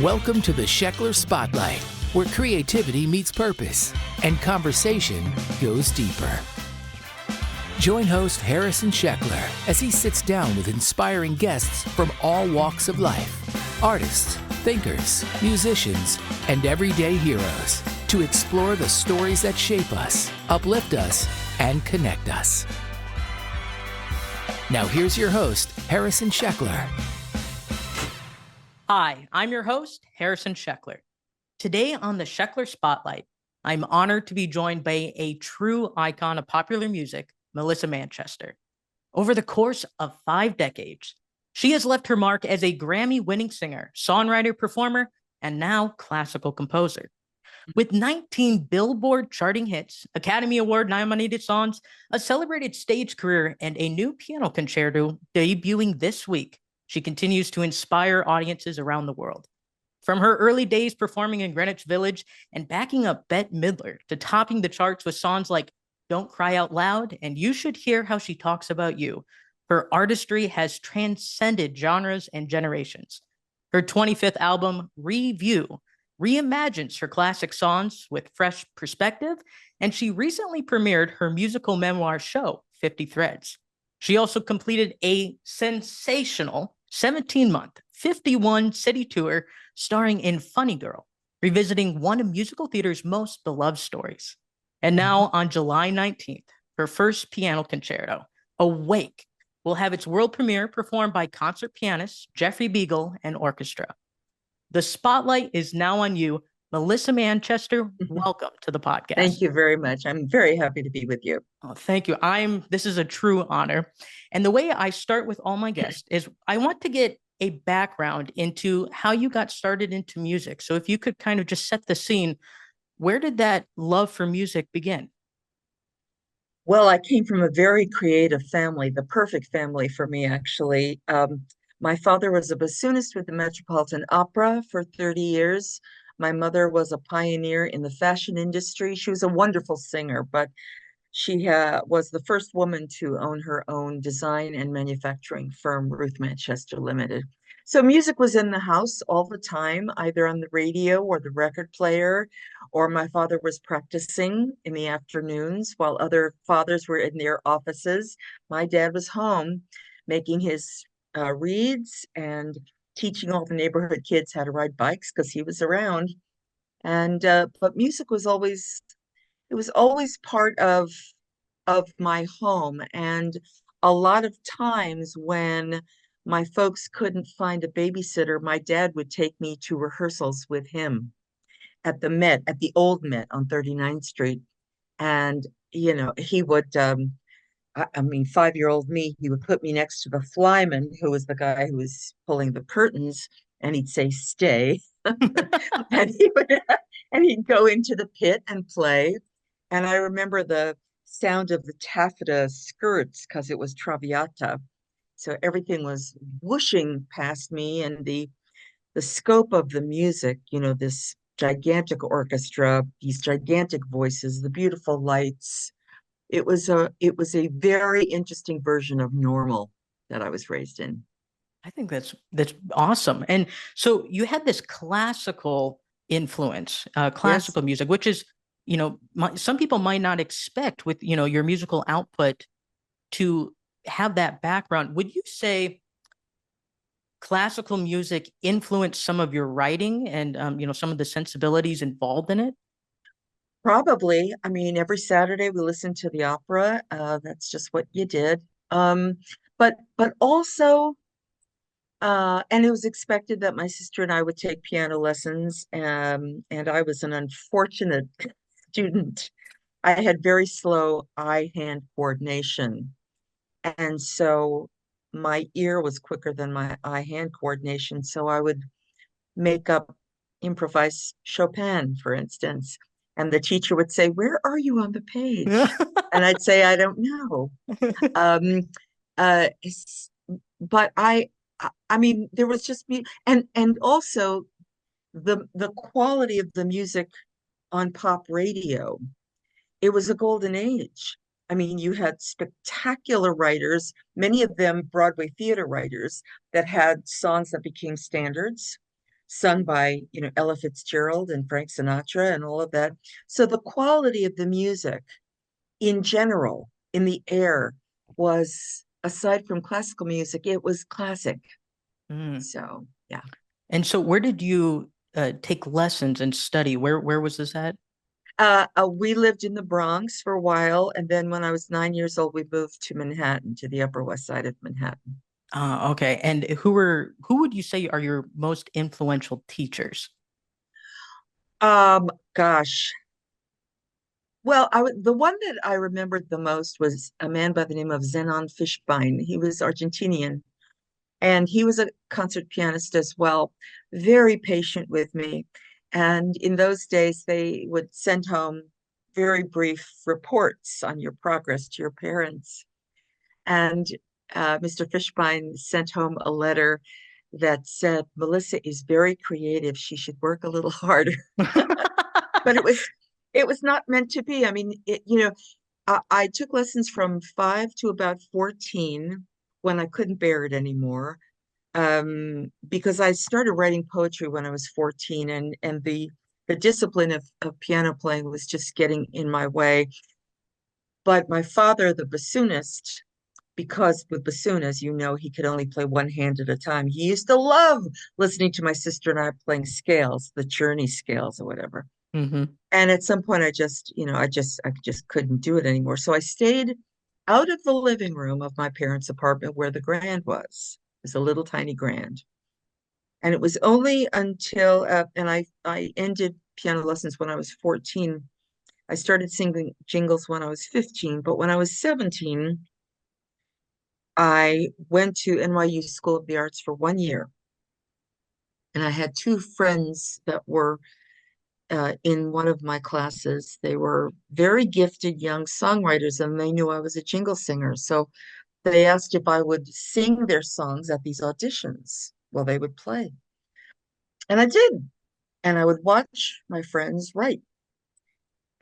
Welcome to the Sheckler Spotlight, where creativity meets purpose and conversation goes deeper. Join host Harrison Sheckler as he sits down with inspiring guests from all walks of life, artists, thinkers, musicians, and everyday heroes, to explore the stories that shape us, uplift us, and connect us. Now here's your host, Harrison Sheckler. Hi, I'm your host, Harrison Sheckler. Today on the Sheckler Spotlight, I'm honored to be joined by a true icon of popular music, Melissa Manchester. Over the course of 5 decades, she has left her mark as a Grammy-winning singer, songwriter, performer, and now classical composer. With 19 Billboard charting hits, Academy Award-nominated songs, a celebrated stage career, and a new piano concerto debuting this week, she continues to inspire audiences around the world. From her early days performing in Greenwich Village and backing up Bette Midler to topping the charts with songs like Don't Cry Out Loud and You Should Hear How She Talks About You, her artistry has transcended genres and generations. Her 25th album, Review, reimagines her classic songs with fresh perspective, and she recently premiered her musical memoir show, 50 Threads. She also completed a sensational 17-month, 51-city tour starring in Funny Girl, revisiting one of musical theater's most beloved stories. And now on July 19th, her first piano concerto, Awake, will have its world premiere performed by concert pianist Jeffrey Biegel and orchestra. The spotlight is now on you. Melissa Manchester, welcome to the podcast. Thank you very much. I'm very happy to be with you. Oh, thank you. This is a true honor. And the way I start with all my guests is I want to get a background into how you got started into music. So if you could kind of just set the scene, where did that love for music begin? Well, I came from a very creative family, the perfect family for me, actually. My father was a bassoonist with the Metropolitan Opera for 30 years. My mother was a pioneer in the fashion industry. She was a wonderful singer, but she was the first woman to own her own design and manufacturing firm, Ruth Manchester Limited. So music was in the house all the time, either on the radio or the record player, or my father was practicing in the afternoons while other fathers were in their offices. My dad was home making his reads and teaching all the neighborhood kids how to ride bikes because he was around. And but music was always part of my home. And a lot of times when my folks couldn't find a babysitter, my dad would take me to rehearsals with him at the old Met on 39th Street. And, he would, 5-year-old me, he would put me next to the flyman, who was the guy who was pulling the curtains, and he'd say, stay. and he'd go into the pit and play. And I remember the sound of the taffeta skirts because it was Traviata. So everything was whooshing past me, and the scope of the music, this gigantic orchestra, these gigantic voices, the beautiful lights. It was a very interesting version of normal that I was raised in. I think that's awesome. And so you had this classical influence, classical music, which is, some people might not expect with, your musical output to have that background. Would you say classical music influenced some of your writing and, some of the sensibilities involved in it? Probably. Every Saturday we listened to the opera. That's just what you did. But also, and it was expected that my sister and I would take piano lessons. And I was an unfortunate student. I had very slow eye-hand coordination. And so my ear was quicker than my eye-hand coordination. So I would make up, improvise Chopin, for instance. And the teacher would say, "Where are you on the page?" And I'd say, "I don't know." But there was just me, and also the quality of the music on pop radio. It was a golden age. You had spectacular writers, many of them Broadway theater writers, that had songs that became standards. sung by, Ella Fitzgerald and Frank Sinatra and all of that. So the quality of the music in general, in the air, was, aside from classical music, it was classic. Mm. So, yeah. And so where did you take lessons and study? Where was this at? We lived in the Bronx for a while, and then when I was 9 years old, we moved to Manhattan, to the Upper West Side of Manhattan. Okay. And who would you say are your most influential teachers? Gosh. Well, the one that I remembered the most was a man by the name of Zenon Fishbein. He was Argentinian, and he was a concert pianist as well, very patient with me. And in those days, they would send home very brief reports on your progress to your parents. And Mr. Fishbein sent home a letter that said, Melissa is very creative. She should work a little harder. But it was not meant to be. I mean, I took lessons from 5 to about 14 when I couldn't bear it anymore, because I started writing poetry when I was 14, and the discipline of piano playing was just getting in my way. But my father, the bassoonist, because with bassoon, as you know, he could only play one hand at a time. He used to love listening to my sister and I playing scales, the Czerny scales or whatever. Hmm. And at some point, I just couldn't do it anymore. So I stayed out of the living room of my parents' apartment where the grand was. It was a little tiny grand. And it was only until, and I ended piano lessons when I was 14. I started singing jingles when I was 15, but when I was 17, I went to NYU School of the Arts for 1 year. And I had two friends that were in one of my classes. They were very gifted young songwriters, and they knew I was a jingle singer. So they asked if I would sing their songs at these auditions while they would play. And I did. And I would watch my friends write.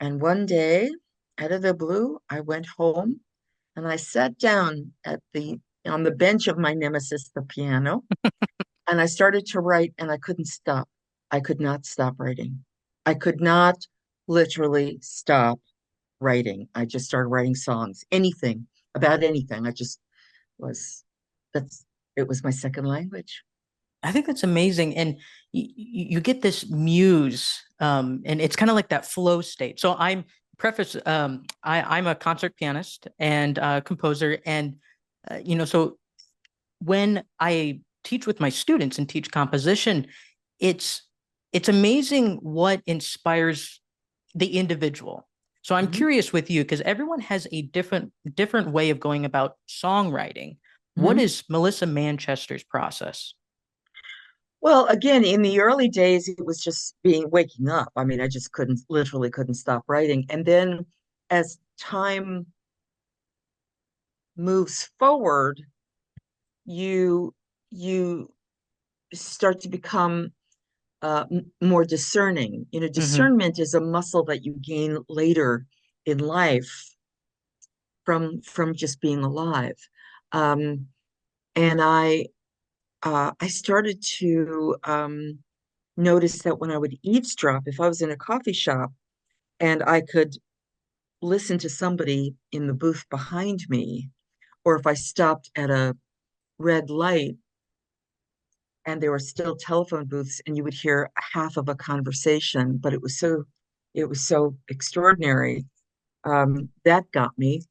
And one day, out of the blue, I went home and I sat down on the bench of my nemesis, the piano, and I started to write, and I couldn't stop. I could not stop writing. I could not literally stop writing. I just started writing songs, anything about anything. I just was, that's, it was my second language. I think that's amazing. And you get this muse, and it's kind of like that flow state. So I'm a concert pianist and composer. And, so when I teach with my students and teach composition, it's it's amazing what inspires the individual. So I'm Mhm, curious with you because everyone has a different way of going about songwriting. What mhm. is Melissa Manchester's process? Well, again, in the early days, it was just waking up. I mean, I just literally couldn't stop writing. And then as time moves forward, you you start to become more discerning. Hmm. Discernment is a muscle that you gain later in life from just being alive. Um, and I started to notice that when I would eavesdrop, if I was in a coffee shop and I could listen to somebody in the booth behind me, or if I stopped at a red light and there were still telephone booths and you would hear half of a conversation, but it was so extraordinary. That got me.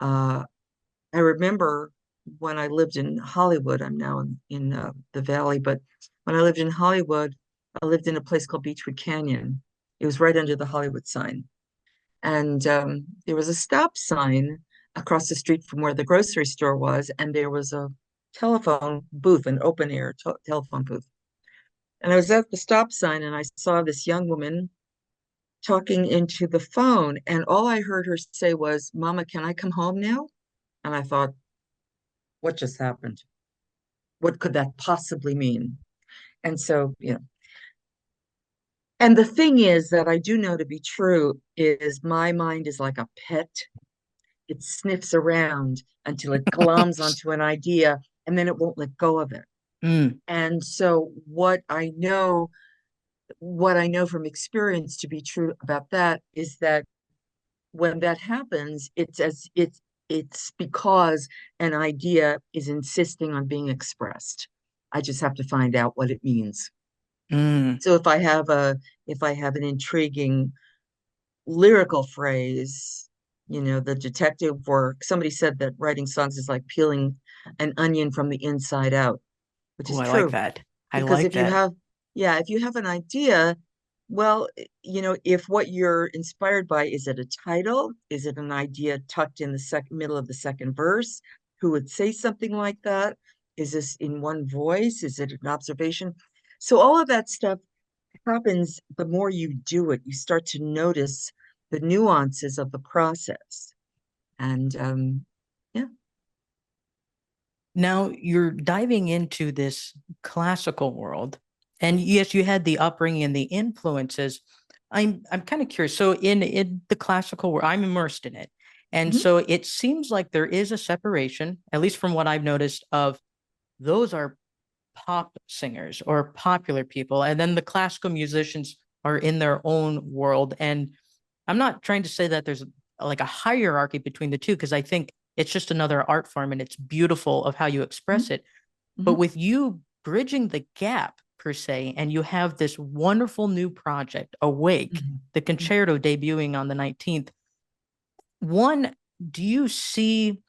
Uh, I remember when I lived in Hollywood. I'm now in the Valley, but when I lived in Hollywood, I lived in a place called Beechwood Canyon. It was right under the Hollywood sign. And there was a stop sign across the street from where the grocery store was, and there was a telephone booth, an open air telephone booth. And I was at the stop sign and I saw this young woman talking into the phone, and all I heard her say was, Mama, can I come home now? And I thought, what just happened? What could that possibly mean? And so, and the thing is that I do know to be true is my mind is like a pet. It sniffs around until it gloms onto an idea and then it won't let go of it. Mm. And so what I know from experience to be true about that is that when that happens, it's because an idea is insisting on being expressed. I just have to find out what it means. Mm. So if I have an intriguing lyrical phrase, the detective work, somebody said that writing songs is like peeling an onion from the inside out, which Oh, is I like true. that. I Because like that. if you have an idea, well, if what you're inspired by, is it a title? Is it an idea tucked in the middle of the second verse? Who would say something like that? Is this in one voice? Is it an observation? So all of that stuff happens the more you do it. You start to notice the nuances of the process. And yeah. Now you're diving into this classical world. And yes, you had the upbringing and the influences. I'm kind of curious. So in the classical world, I'm immersed in it. And Mhm. so it seems like there is a separation, at least from what I've noticed, of those are pop singers or popular people. And then the classical musicians are in their own world. And I'm not trying to say that there's like a hierarchy between the two, because I think it's just another art form and it's beautiful of how you express Mhm. it. But Mhm. with you bridging the gap per se, and you have this wonderful new project, Awake, Mhm. the Mhm. concerto debuting on the 19th. One, do you see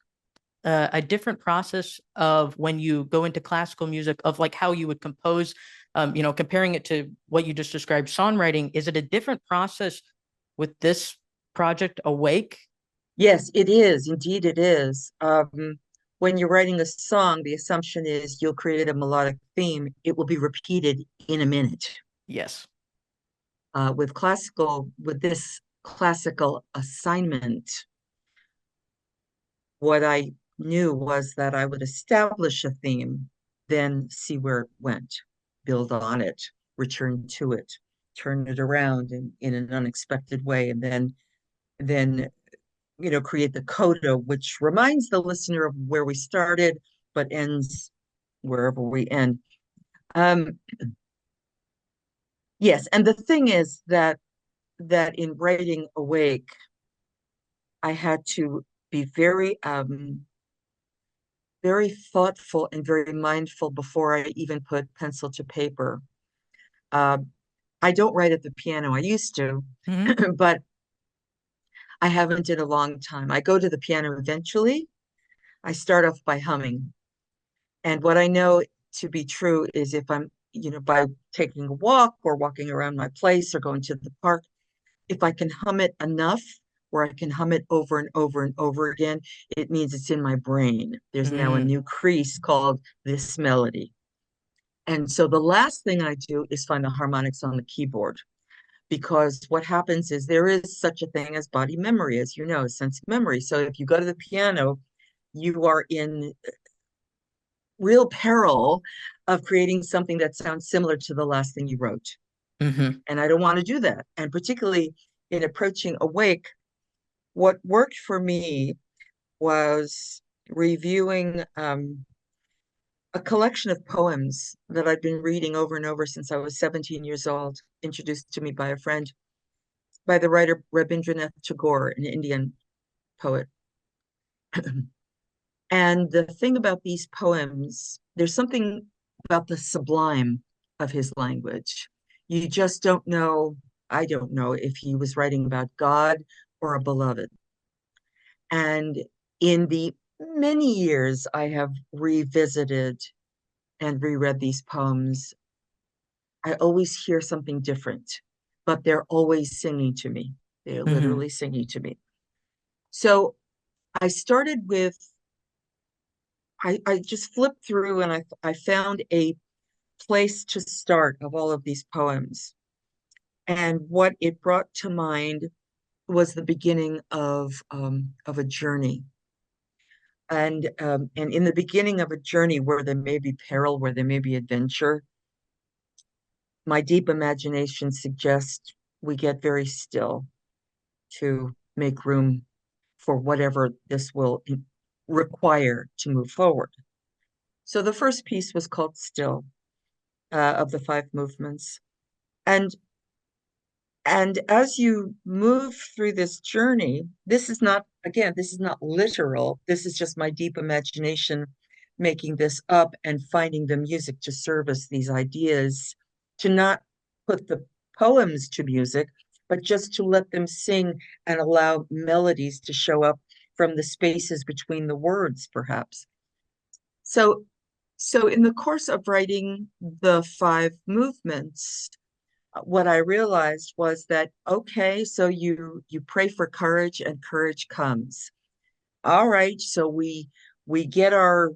a different process of when you go into classical music of like how you would compose, comparing it to what you just described, songwriting? Is it a different process with this project, Awake? Yes, it is. Indeed, it is. When you're writing a song, the assumption is you'll create a melodic theme. It will be repeated in a minute. Yes. With this classical assignment, what I knew was that I would establish a theme, then see where it went, build on it, return to it, turn it around in an unexpected way, and then create the coda, which reminds the listener of where we started, but ends wherever we end. Um, yes, and the thing is that in writing Awake, I had to be very thoughtful and very mindful before I even put pencil to paper. Uh, I don't write at the piano. I used to, Hmm. but I haven't in a long time. I go to the piano eventually. I start off by humming. And what I know to be true is if I'm, by taking a walk or walking around my place or going to the park, if I can hum it enough, or I can hum it over and over and over again, it means it's in my brain. There's now a Mm. new crease called this melody. And so the last thing I do is find the harmonics on the keyboard, because what happens is there is such a thing as body memory, as you know, sense memory. So if you go to the piano, you are in real peril of creating something that sounds similar to the last thing you wrote. Hmm. And I don't want to do that. And particularly in approaching Awake, what worked for me was reviewing a collection of poems that I'd been reading over and over since I was 17 years old, introduced to me by a friend, by the writer Rabindranath Tagore, an Indian poet. And the thing about these poems, there's something about the sublime of his language. You just don't know, I don't know if he was writing about God or a beloved. And in the many years I have revisited and reread these poems, I always hear something different, but they're always singing to me. They're Hmm. literally singing to me. So I started with, I just flipped through and I found a place to start of all of these poems. And what it brought to mind was the beginning of a journey. And in the beginning of a journey where there may be peril, where there may be adventure, my deep imagination suggests we get very still to make room for whatever this will require to move forward. So the first piece was called Still, of the five movements. And and as you move through this journey, this is not, again, this is not literal. This is just my deep imagination making this up and finding the music to service these ideas, to not put the poems to music, but just to let them sing and allow melodies to show up from the spaces between the words, perhaps. So, so in the course of writing the five movements, what I realized was that, okay, so you pray for courage and courage comes. All right, so we get our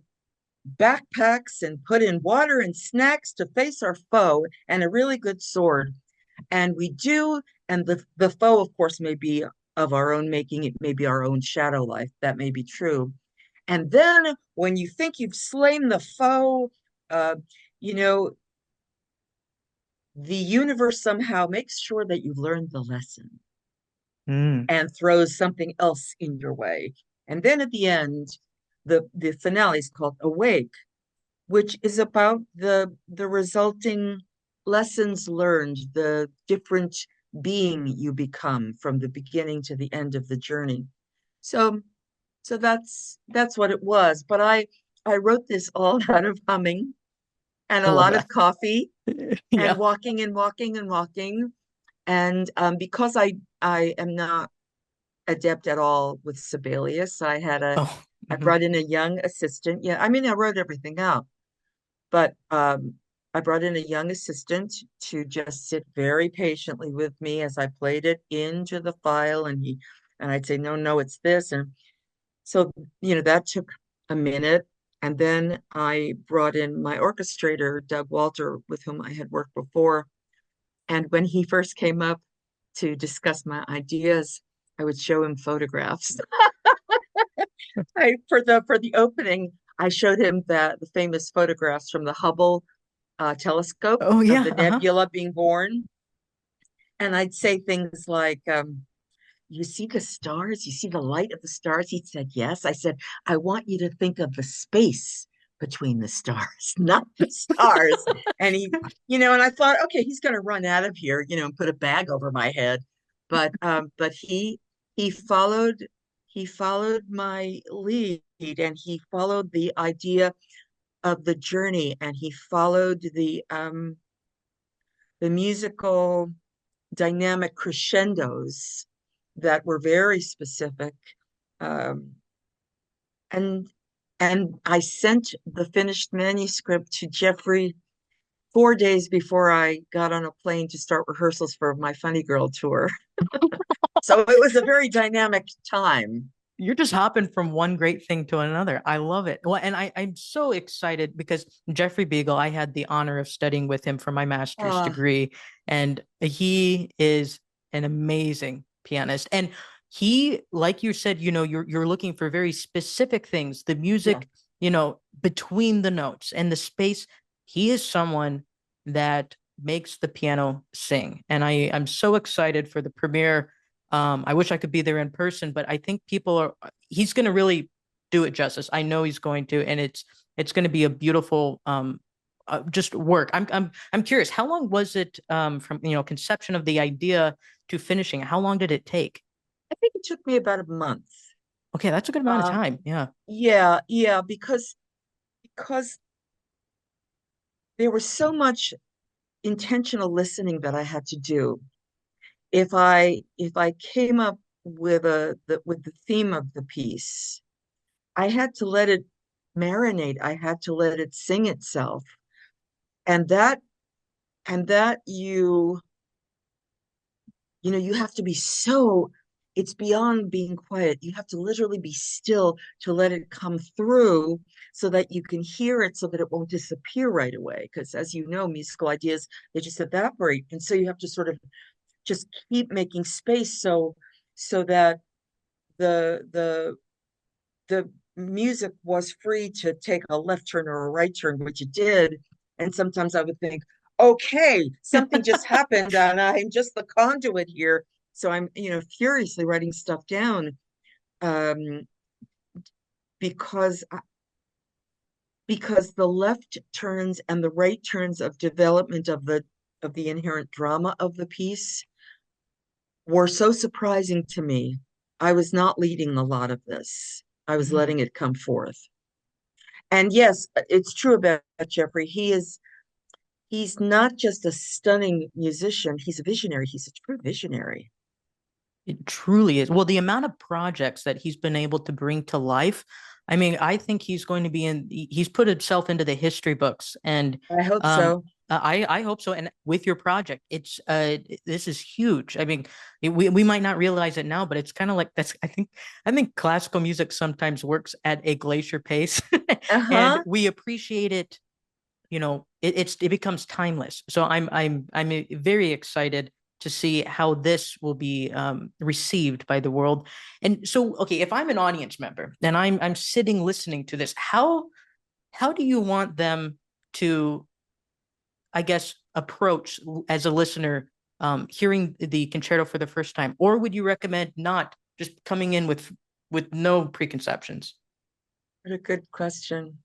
backpacks and put in water and snacks to face our foe and a really good sword. And we do, and the foe, of course, may be of our own making. It may be our own shadow life. That may be true. And then when you think you've slain the foe, uh, you know, the universe somehow makes sure that you've learned the lesson Mm. and throws something else in your way. And then at the end, the finale is called Awake, which is about the resulting lessons learned, the different being you become from the beginning to the end of the journey. So so that's what it was. But I wrote this all out of humming and I a love lot that. of coffee and Yeah. walking and walking and walking. And because I am not adept at all with Sibelius, Oh. I Mhm. brought in a young assistant. Yeah, I mean I wrote everything out, but I brought in a young assistant to just sit very patiently with me as I played it into the file, and I'd say, no, no, it's this. And so, that took a minute. And then I brought in my orchestrator, Doug Walter, with whom I had worked before. And when he first came up to discuss my ideas, I would show him photographs. For the opening, I showed him the famous photographs from the Hubble telescope Oh of yeah. the Uh-huh. nebula being born. And I'd say things like, you see the stars? You see the light of the stars? He said, yes. I said, I want you to think of the space between the stars, not the stars. And and I thought, okay, he's going to run out of here, and put a bag over my head. But he followed my lead, and he followed the idea of the journey, and he followed the musical dynamic crescendos that were very specific. Um, and and I sent the finished manuscript to Jeffrey 4 days before I got on a plane to start rehearsals for my Funny Girl tour. So it was a very dynamic time. You're just hopping from one great thing to another. I love it. Well, and I'm so excited because Jeffrey Biegel, I had the honor of studying with him for my master's Uh, degree, and he is an amazing pianist. And he, like you said, you're looking for very specific things, the yeah. music, between the notes and the space. He is someone that makes the piano sing. And I'm so excited for the premiere. I wish I could be there in person, but I think he's going to really do it justice. I know he's going to, and it's going to be a beautiful, just work. I'm curious, how long was it, from, conception of the idea to finishing? How long did it take? I think it took me about a month. Okay. That's a good amount of Uh, time. Yeah. yeah, yeah, because there was so much intentional listening that I had to do. If I came up with with the theme of the piece, I had to let it marinate. I had to let it sing itself. And that you have to be so, it's beyond being quiet. You have to literally be still to let it come through so that you can hear it, so that it won't disappear right away. Because as you know, musical ideas, they just evaporate. And so you have to sort of just keep making space, so that the the the music was free to take a left turn or a right turn, which it did. And sometimes I would think, okay, something just happened and I'm just the conduit here. So I'm, furiously writing stuff down, um, because because the left turns and the right turns of development of the inherent drama of the piece were so surprising to me. I was not leading a lot of this. I was Mm. letting it come forth. And yes, it's true about Jeffrey. He's not just a stunning musician, he's a visionary. He's a true visionary. It truly is. Well, the amount of projects that he's been able to bring to life, I mean, I think he's going to be he's put himself into the history books. And I hope um, so. I hope so. And with your project, this is huge. I mean, we might not realize it now, but it's kind of like that's, I think classical music sometimes works at a glacier pace and Uh-huh. we appreciate it. It becomes timeless. So I'm very excited to see how this will be received by the world. And so, okay, if I'm an audience member and I'm sitting listening to this, how do you want them to, I guess, approach as a listener hearing the concerto for the first time? Or would you recommend not just coming in with no preconceptions? What a good question.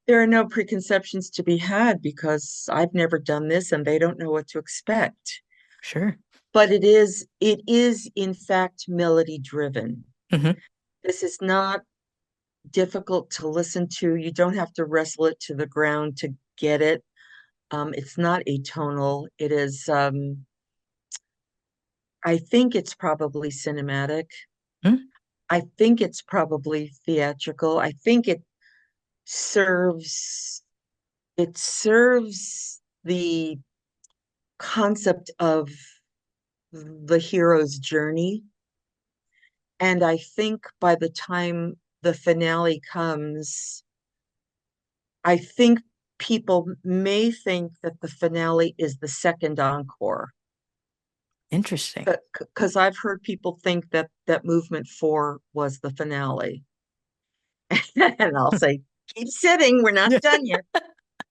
There are no preconceptions to be had because I've never done this and they don't know what to expect. Sure. But it is in fact melody driven. Hmm. This is not difficult to listen to. You don't have to wrestle it to the ground to get it. It's not atonal. It is, I think it's probably cinematic. I think it's probably theatrical. I think serves, it serves the concept of the hero's journey. And I think by the time the finale comes, I think people may think that the finale is the second encore. Interesting. Because I've heard people think that movement four was the finale. And I'll say, keep sitting, we're not Yeah. done yet.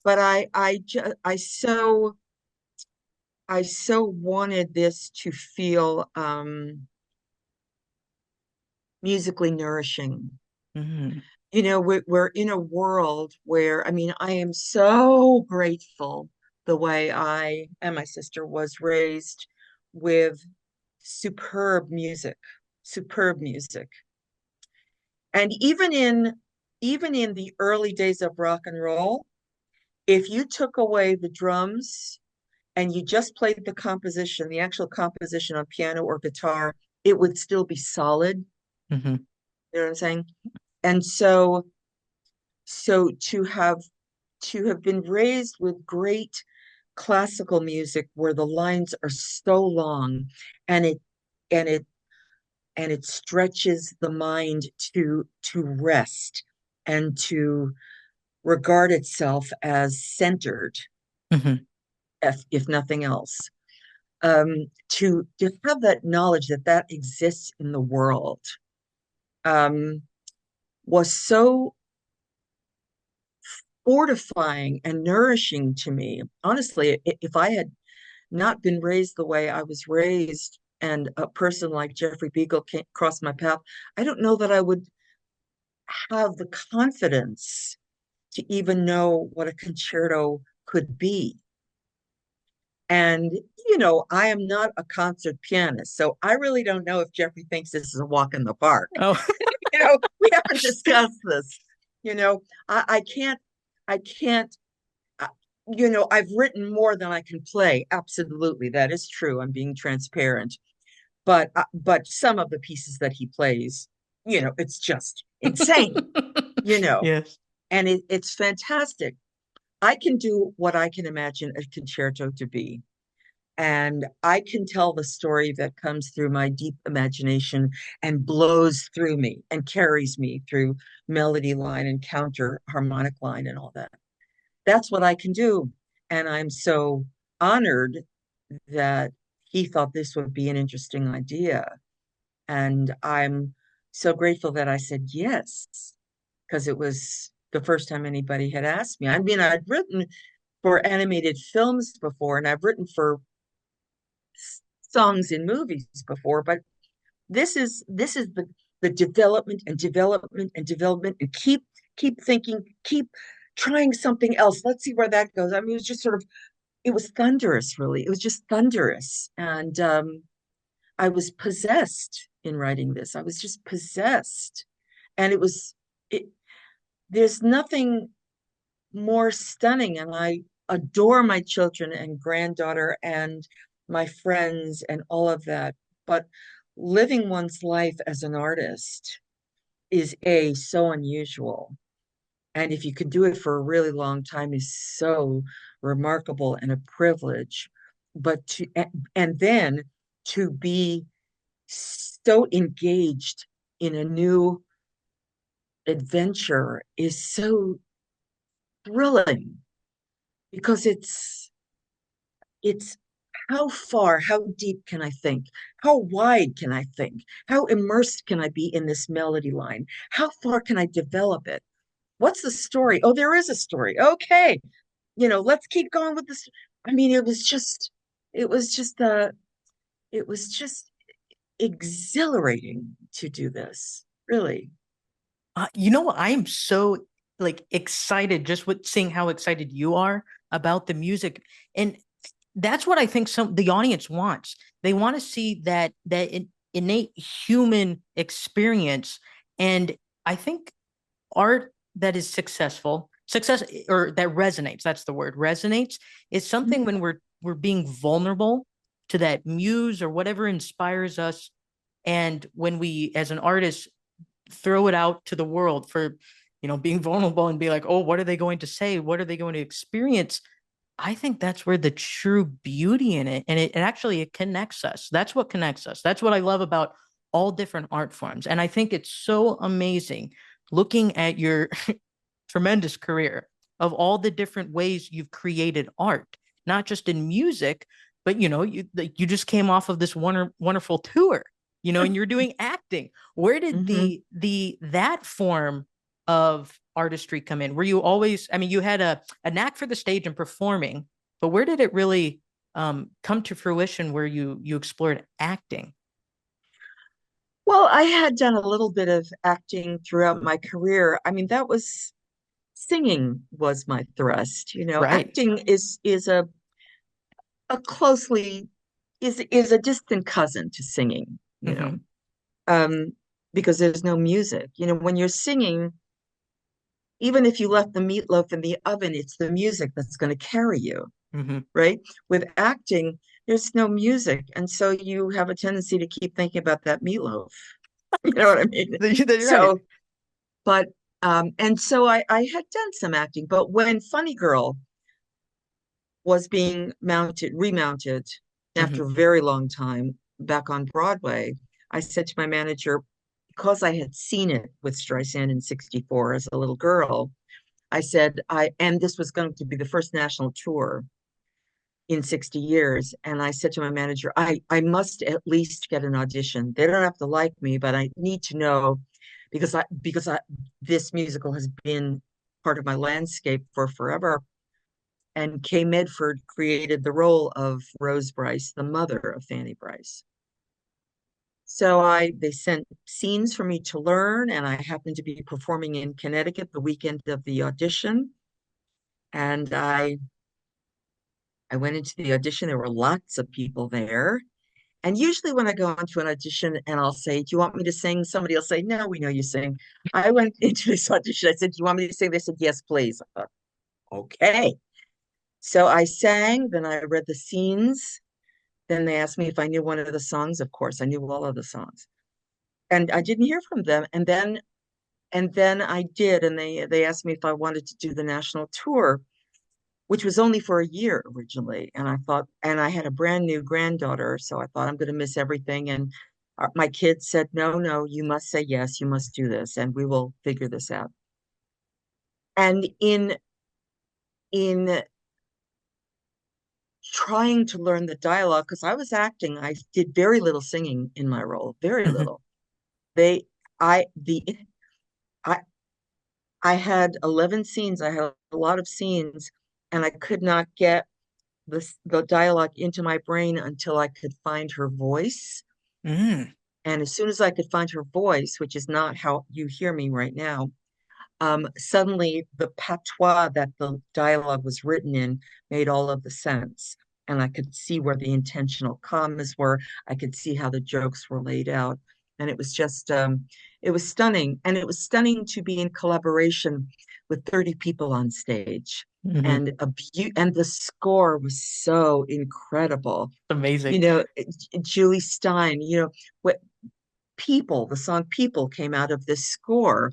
But I so wanted this to feel musically nourishing. Mhm. You know, we're in a world where, I mean, I am so grateful the way I and my sister was raised with superb music, superb music. And even in the early days of rock and roll, if you took away the drums and you just played the composition, the actual composition on piano or guitar, it would still be solid. Mhm. You know what I'm saying? And so to have been raised with great classical music where the lines are so long and and it it stretches the mind to rest and to regard itself as centered, Mhm. if nothing else. To have that knowledge that that exists in the world um, was so fortifying and nourishing to me. Honestly, if I had not been raised the way I was raised, and a person like Jeffrey Biegel came across my path, I don't know that I would have the confidence to even know what a concerto could be. And, you know, I am not a concert pianist, so I really don't know if Jeffrey thinks this is a walk in the park. Oh. You know, we haven't discussed this. You know, I can't, you know, I've written more than I can play. Absolutely. That is true. I'm being transparent. But some of the pieces that he plays, you know, it's just insane, you know, Yes. and it's fantastic. I can do what I can imagine a concerto to be. And I can tell the story that comes through my deep imagination and blows through me and carries me through melody line and counter harmonic line and all that. That's what I can do. And I'm so honored that he thought this would be an interesting idea. And I'm so grateful that I said yes, because it was the first time anybody had asked me. I mean, I'd written for animated films before, and I've written for songs in movies before, but this is the development and development and development and keep thinking, keep trying something else. Let's see where that goes. I mean, it was just sort of, it was thunderous, really. It was just thunderous. And I was possessed in writing this. I was just possessed. And it, there's nothing more stunning. And I adore my children and granddaughter and my friends and all of that. But living one's life as an artist is so unusual. And if you can do it for a really long time is so remarkable and a privilege. But and then to be so engaged in a new adventure is so thrilling because it's how deep can I think? How wide can I think? How immersed can I be in this melody line? How far can I develop it? What's the story? Oh, there is a story. Okay. Let's keep going with this. I mean, it was just it was just exhilarating to do this, really. I am so like excited just with seeing how excited you are about the music. And that's what I think the audience wants. They want to see that innate human experience. And I think art that is success or that resonates, that's the word, resonates, is something when we're being vulnerable to that muse or whatever inspires us. And when we, as an artist, throw it out to the world for, being vulnerable and be like, oh, what are they going to say? What are they going to experience? I think that's where the true beauty in it. And it actually, it connects us. That's what connects us. That's what I love about all different art forms. And I think it's so amazing looking at your tremendous career of all the different ways you've created art, not just in music, but you just came off of this wonderful tour, and you're doing acting. Where did that form of artistry come in? Were you always, I mean, you had a knack for the stage and performing, but where did it really come to fruition where you explored acting? Well, I had done a little bit of acting throughout my career. I mean, singing was my thrust. Right. Acting is a closely is a distant cousin to singing, um, because there's no music. When you're singing, even if you left the meatloaf in the oven, it's the music that's going to carry you, right? With acting, there's no music, and so you have a tendency to keep thinking about that meatloaf. You know what I mean? You're right. So, but and so I had done some acting, but when Funny Girl was being remounted after a very long time back on Broadway, I said to my manager, because I had seen it with Streisand in 64 as a little girl, I said, and this was going to be the first national tour in 60 years. And I said to my manager, I must at least get an audition. They don't have to like me, but I need to know because this musical has been part of my landscape for forever. And Kay Medford created the role of Rose Bryce, the mother of Fanny Bryce. So they sent scenes for me to learn, and I happened to be performing in Connecticut the weekend of the audition. And I went into the audition. There were lots of people there. And usually when I go into an audition and I'll say, do you want me to sing? Somebody will say, no, we know you sing. I went into this audition. I said, do you want me to sing? They said, yes, please. Okay. So I sang, then I read the scenes. Then they asked me if I knew one of the songs. Of course, I knew all of the songs. And I didn't hear from them. And then I did, and they asked me if I wanted to do the national tour, which was only for a year originally. And I thought, and I had a brand new granddaughter, so I thought I'm going to miss everything. And my kids said, no, no, you must say yes, you must do this, and we will figure this out. And in trying to learn the dialogue, because I was acting, I did very little singing in my role, very little. They, I, the, I, I had 11 scenes. I had a lot of scenes, and I could not get the dialogue into my brain until I could find her voice. Mm. And as soon as I could find her voice, which is not how you hear me right now, Suddenly the patois that the dialogue was written in made all of the sense. And I could see where the intentional commas were. I could see how the jokes were laid out. And it was just, it was stunning. And it was stunning to be in collaboration with 30 people on stage. Mhm. And and the score was so incredible. Amazing. You know, Julie Stein, what the song People came out of this score.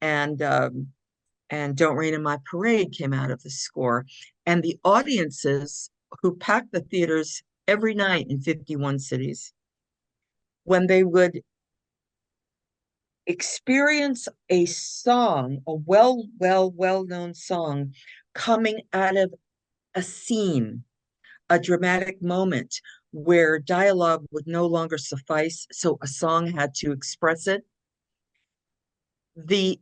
And Don't Rain in My Parade came out of the score. And the audiences who packed the theaters every night in 51 cities, when they would experience a song, a well-known song coming out of a scene, a dramatic moment where dialogue would no longer suffice, so a song had to express it. The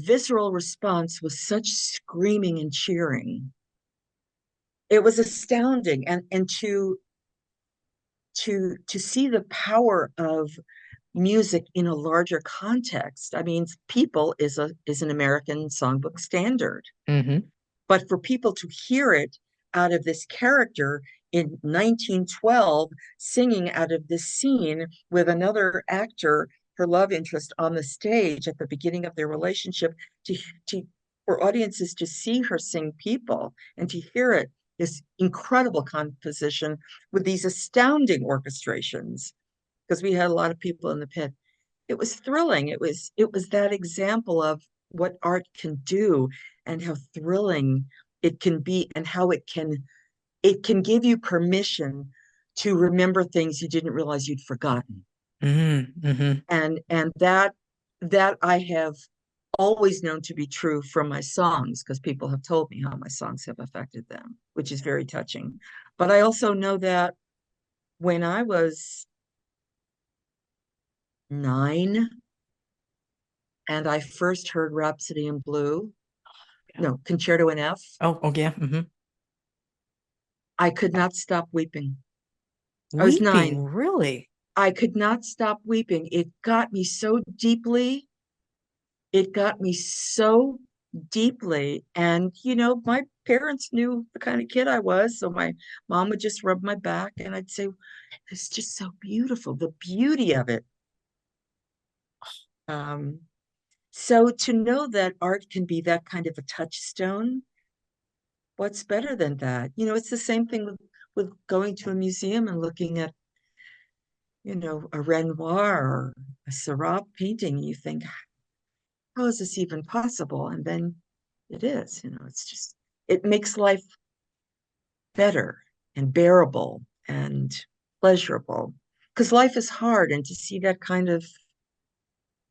visceral response was such screaming and cheering. It was astounding, and to see the power of music in a larger context. I mean, People is an American songbook standard, Hmm. but for people to hear it out of this character in 1912 singing out of this scene with another actor, her love interest, on the stage at the beginning of their relationship, to to for audiences to see her sing People and to hear it, this incredible composition with these astounding orchestrations, because we had a lot of people in the pit. It was thrilling. It was that example of what art can do and how thrilling it can be, and how it can give you permission to remember things you didn't realize you'd forgotten. Hmm. Hmm. And that I have always known to be true from my songs, because people have told me how my songs have affected them, which is very touching. But I also know that when I was 9 and I first heard Rhapsody in Blue, Yeah. no, Concerto in F, Oh, yeah. Hmm. I could not stop weeping. I was Weeping, 9. really? I could not stop weeping. It got me so deeply. It got me so deeply. And, my parents knew the kind of kid I was. So my mom would just rub my back and I'd say, it's just so beautiful, the beauty of it. Um, so to know that art can be that kind of a touchstone, what's better than that? It's the same thing with going to a museum and looking at, a Renoir or a Seurat painting. You think, how is this even possible? And then it is, it makes life better and bearable and pleasurable, because life is hard. And to see that kind of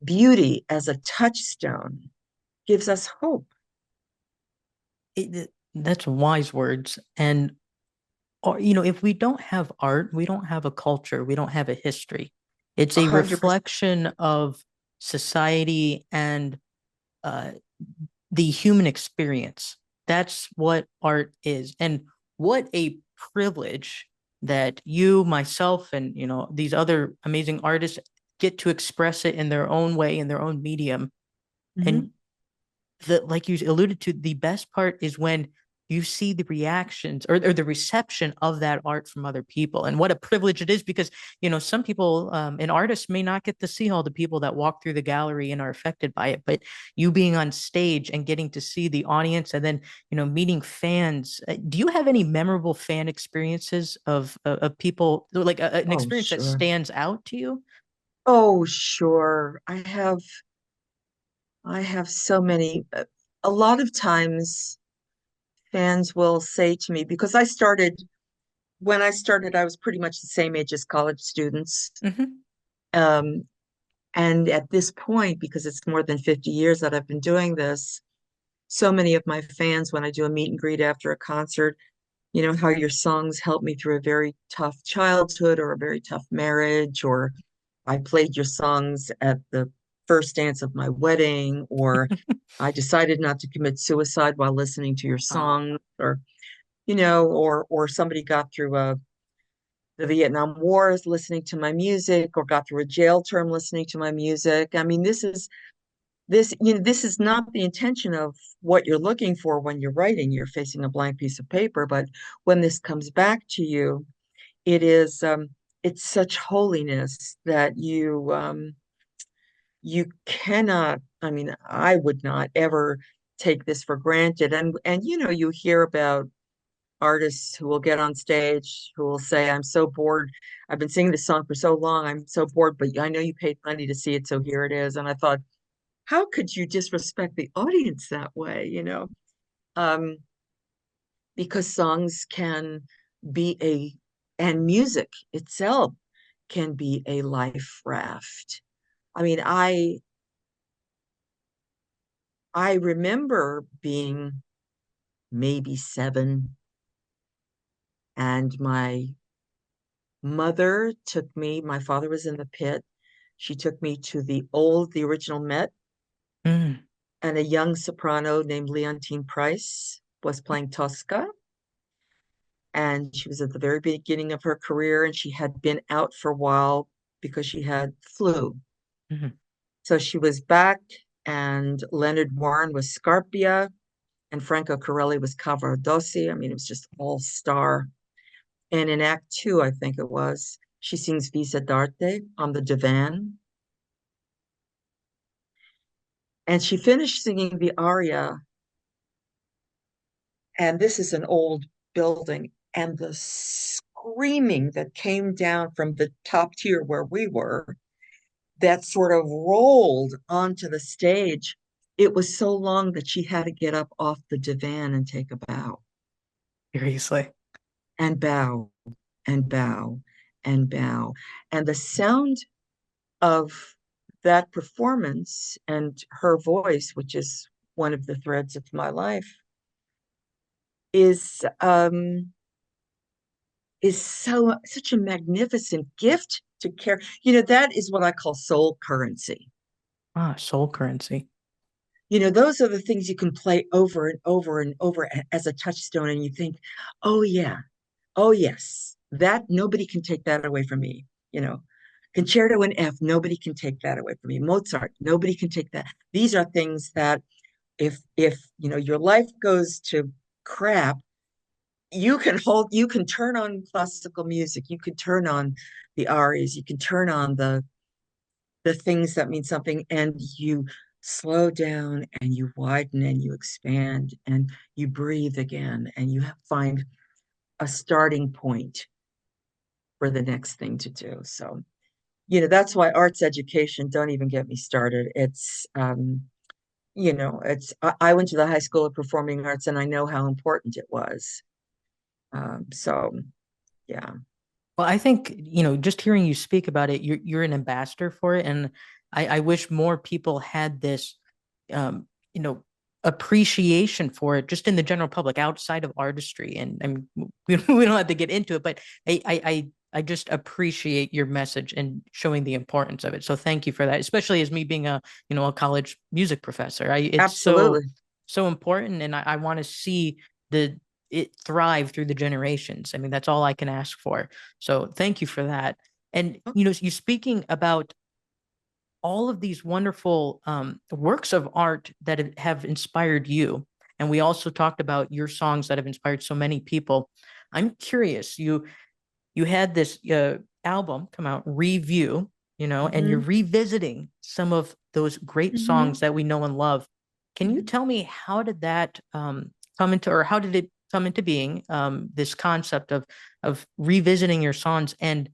beauty as a touchstone gives us hope. That's wise words. And, or, if we don't have art, we don't have a culture, we don't have a history. It's a 100%. reflection of society and uh, the human experience. That's what art is. And what a privilege that you, myself, and these other amazing artists get to express it in their own way, in their own medium. And Mhm. like you alluded to, the best part is when you see the reactions or the reception of that art from other people, and what a privilege it is, because some people, and artists may not get to see all the people that walk through the gallery and are affected by it, but you being on stage and getting to see the audience, and then meeting fans. Do you have any memorable fan experiences of people, like an Oh, experience that sure. stands out to you? Oh, sure. I have so many. A lot of times fans will say to me, because when I started, I was pretty much the same age as college students. Hmm. Um, and at this point, because it's more than 50 years that I've been doing this, so many of my fans, when I do a meet and greet after a concert, how your songs helped me through a very tough childhood or a very tough marriage, or I played your songs at the first dance of my wedding, or I decided not to commit suicide while listening to your Oh. songs, or or somebody got through the Vietnam War listening to my music, or got through a jail term listening to my music. I mean, this is not the intention of what you're looking for when you're writing. You're facing a blank piece of paper, but when this comes back to you, it is it's such holiness that you cannot, I mean, I would not ever take this for granted. And you hear about artists who will get on stage who will say, I'm so bored. I've been singing this song for so long. I'm so bored, but I know you paid money to see it, so here it is. And I thought, how could you disrespect the audience that way? Um, because songs can be and music itself can be a life raft. I mean, I remember being maybe 7, and my mother took me, my father was in the pit. She took me to the original Met, Mm, and a young soprano named Leontine Price was playing Tosca. And she was at the very beginning of her career, and she had been out for a while because she had flu. mhm. So she was back, and Leonard Warren was Scarpia, and Franco Corelli was Cavaradossi. I mean, it was just all star. And in Act Two, I think it was, she sings Visa d'Arte on the divan. And she finished singing the aria. And this is an old building. And the screaming that came down from the top tier where we were, that sort of rolled onto the stage. It was so long that she had to get up off the divan and take a bow Seriously. and bow and bow and bow. And the sound of that performance and her voice, which is one of the threads of my life, is such a magnificent gift to carry. That is what I call soul currency. Ah, soul currency. Those are the things you can play over and over and over as a touchstone, and you think, oh yeah, oh yes, that nobody can take that away from me. Concerto in F, nobody can take that away from me. Mozart, nobody can take that. These are things that if your life goes to crap, you can turn on classical music, you can turn on the arias, you can turn on the things that mean something, and you slow down and you widen and you expand and you breathe again, and you find a starting point for the next thing to do. So that's why arts education, don't even get me started. I went to the High School of Performing Arts, and I know how important it was. So yeah. Well, I think, just hearing you speak about it, you're an ambassador for it. And I wish more people had this, um, you know, appreciation for it just in the general public outside of artistry. And I mean, we don't have to get into it, but I just appreciate your message and showing the importance of it. So thank you for that, especially as me being a college music professor. It's Absolutely. so important. And I want to see it thrive through the generations. I mean, that's all I can ask for. So thank you for that. And you speaking about all of these wonderful works of art that have inspired you, and we also talked about your songs that have inspired so many people. I'm curious. You had this album come out, Review, and you're Hmm. revisiting some of those great Hmm. songs that we know and love. Can you tell me how did that come into, or how did it come into being? This concept of revisiting your songs, and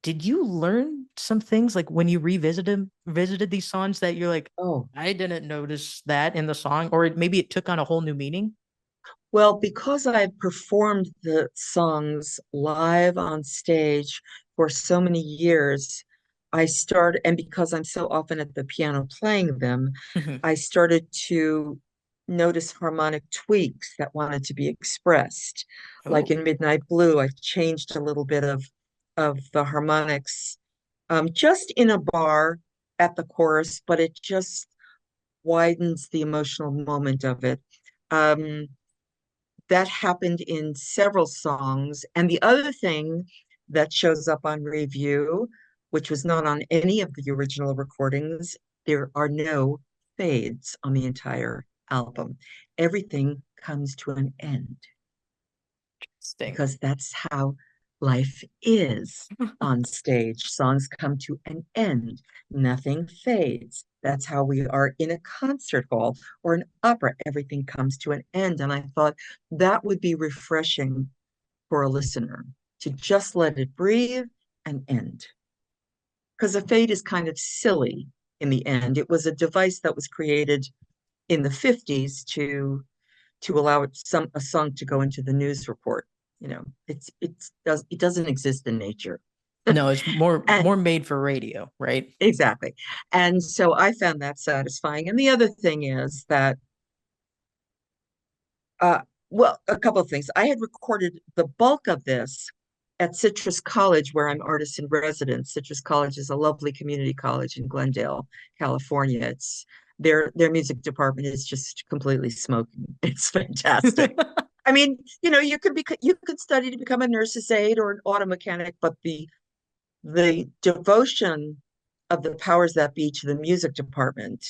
did you learn some things like when you visited these songs that you're like, Oh, I didn't notice that in the song, or maybe it took on a whole new meaning? well, because I performed the songs live on stage for so many years, and because I'm so often at the piano playing them, Mhm. I started to notice harmonic tweaks that wanted to be expressed. Like Oh, in Midnight Blue, I changed a little bit of the harmonics, just in a bar at the chorus, but it just widens the emotional moment of it. Um, that happened in several songs. And the other thing that shows up on Review, which was not on any of the original recordings, there are no fades on the entire album. Everything comes to an end Interesting. because that's how life is on stage. Songs come to an end, nothing fades. That's how we are in a concert hall or an opera. Everything comes to an end. And I thought that would be refreshing for a listener to just let it breathe and end. Because a fade is kind of silly in the end. It was a device that was created in the 50s to allow a song to go into the news report. You know, it doesn't exist in nature. No, it's more And more made for radio, right? exactly. And so I found that satisfying. And the other thing is that uh well, a couple of things. I had recorded the bulk of this at Citrus College, where I'm artist in residence. Citrus College is a lovely community college in Glendale, California. It's their music department is just completely smoking. It's fantastic. I mean, you could study to become a nurse's aide or an auto mechanic, but the devotion of the powers that be to the music department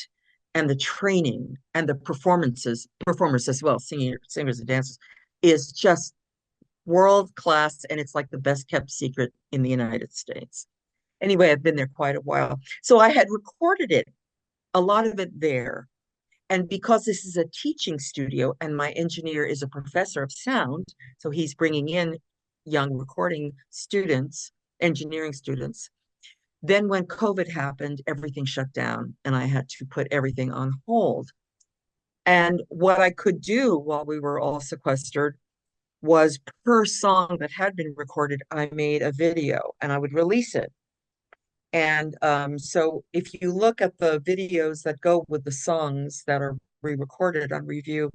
and the training and the performers as well, singers and dancers, is just world class, and it's like the best kept secret in the United States. Anyway, I've been there quite a while. So I had recorded it, a lot of it there. And because this is a teaching studio and my engineer is a professor of sound, so he's bringing in young recording students, engineering students. Then when COVID happened, everything shut down and I had to put everything on hold. And what I could do while we were all sequestered was per song that had been recorded, I made a video and I would release it. And so if you look at the videos that go with the songs that are re-recorded on review,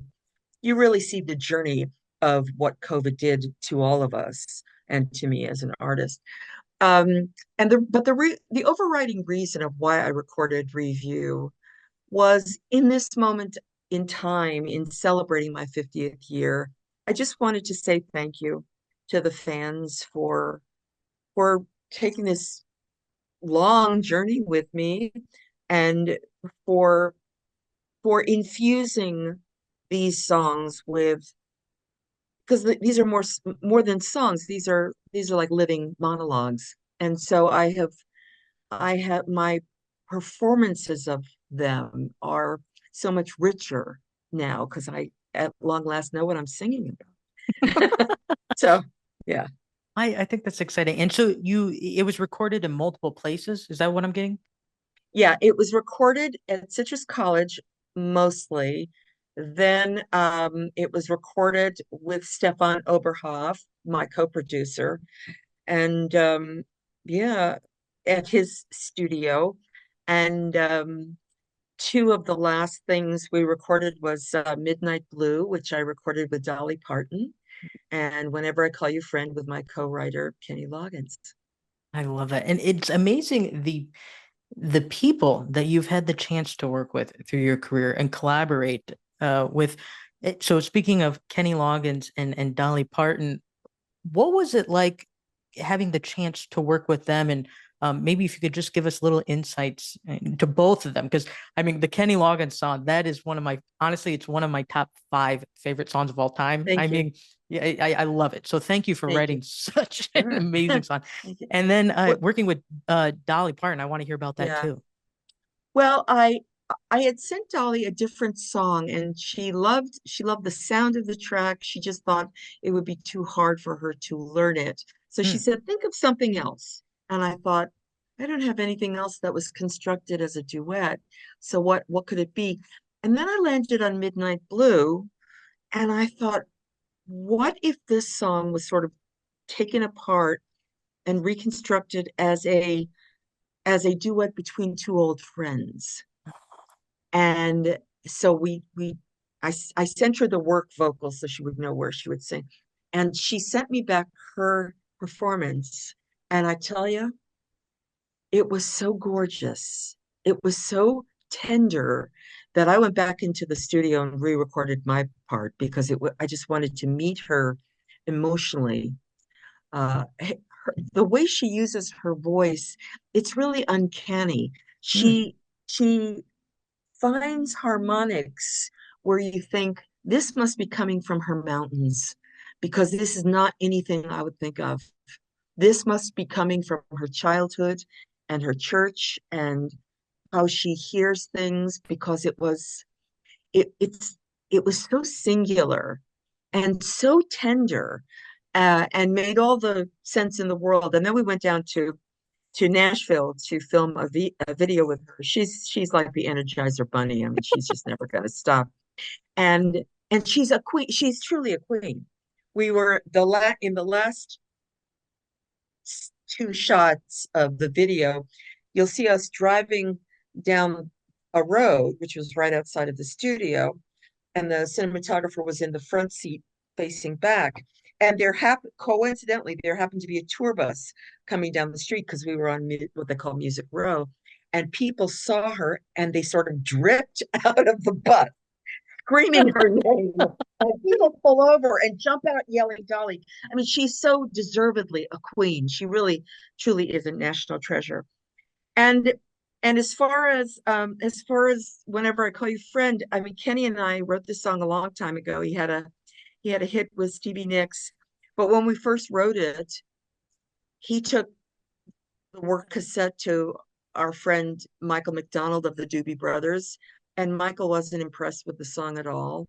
you really see the journey of what COVID did to all of us and to me as an artist. And the overriding reason of why I recorded review was in this moment in time, in celebrating my 50th year, I just wanted to say thank you to the fans for taking this long journey with me and for for infusing these songs with because these are more than songs. These are like living monologues. And so I have my performances of them are so much richer now because I at long last know what I'm singing about. So yeah. I think that's exciting. And so it was recorded in multiple places. Is that what I'm getting? Yeah, it was recorded at Citrus College mostly. Then it was recorded with Stefan Oberhoff, my co-producer, and yeah, at his studio. And two of the last things we recorded was Midnight Blue, which I recorded with Dolly Parton, and Whenever I Call You Friend with my co-writer Kenny Loggins. I love that. And it's amazing the people that you've had the chance to work with through your career and collaborate with. So speaking of Kenny Loggins and Dolly Parton, what was it like having the chance to work with them? And maybe if you could just give us little insights to both of them, because I mean, the Kenny Loggins song, that is honestly, it's one of my top five favorite songs of all time. I Thank you. mean, yeah, I love it. So thank you for Thank writing you. such an Sure. amazing song. Thank you. And then Well, working with Dolly Parton, I want to hear about that yeah. too. Well, I had sent Dolly a different song and she loved the sound of the track. She just thought it would be too hard for her to learn it. So she Hmm. said, think of something else. And I thought, I don't have anything else that was constructed as a duet. So what could it be? And then I landed on Midnight Blue and I thought, what if this song was sort of taken apart and reconstructed as a duet between two old friends? And so I sent her the work vocals so she would know where she would sing. And she sent me back her performance. And I tell you, it was so gorgeous. It was so tender that I went back into the studio and re-recorded my part because I just wanted to meet her emotionally. The way she uses her voice, it's really uncanny. Hmm. She finds harmonics where you think this must be coming from her mountains, because this is not anything I would think of. This must be coming from her childhood and her church and how she hears things, because it's it was so singular and so tender, and made all the sense in the world. And then we went down to Nashville to film a video with her. She's like the Energizer Bunny. I mean, she's just never going to stop. And she's a queen. She's truly a queen. We were in the last two shots of the video. You'll see us driving down a road, which was right outside of the studio, and the cinematographer was in the front seat facing back. And coincidentally, there happened to be a tour bus coming down the street, because we were on what they call Music Row. And people saw her and they sort of dripped out of the bus, screaming her name. And people pull over and jump out yelling Dolly. I mean, she's so deservedly a queen. She really, truly is a national treasure. And as far as whenever I call you friend, I mean, Kenny and I wrote this song a long time ago. He had a hit with Stevie Nicks, but when we first wrote it, he took the work cassette to our friend Michael McDonald of the Doobie Brothers, and Michael wasn't impressed with the song at all.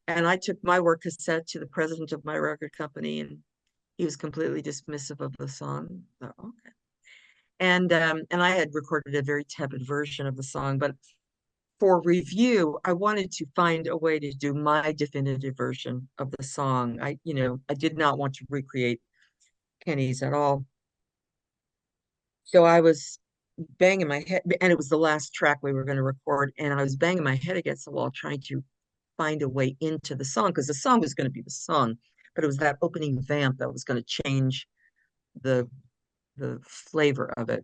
And I took my work cassette to the president of my record company, and he was completely dismissive of the song. So, okay. And I had recorded a very tepid version of the song, but for review, I wanted to find a way to do my definitive version of the song. I did not want to recreate Kenny's at all. So I was banging my head, and it was the last track we were going to record, and I was banging my head against the wall trying to find a way into the song, because the song was going to be the song, but it was that opening vamp that was going to change the flavor of it.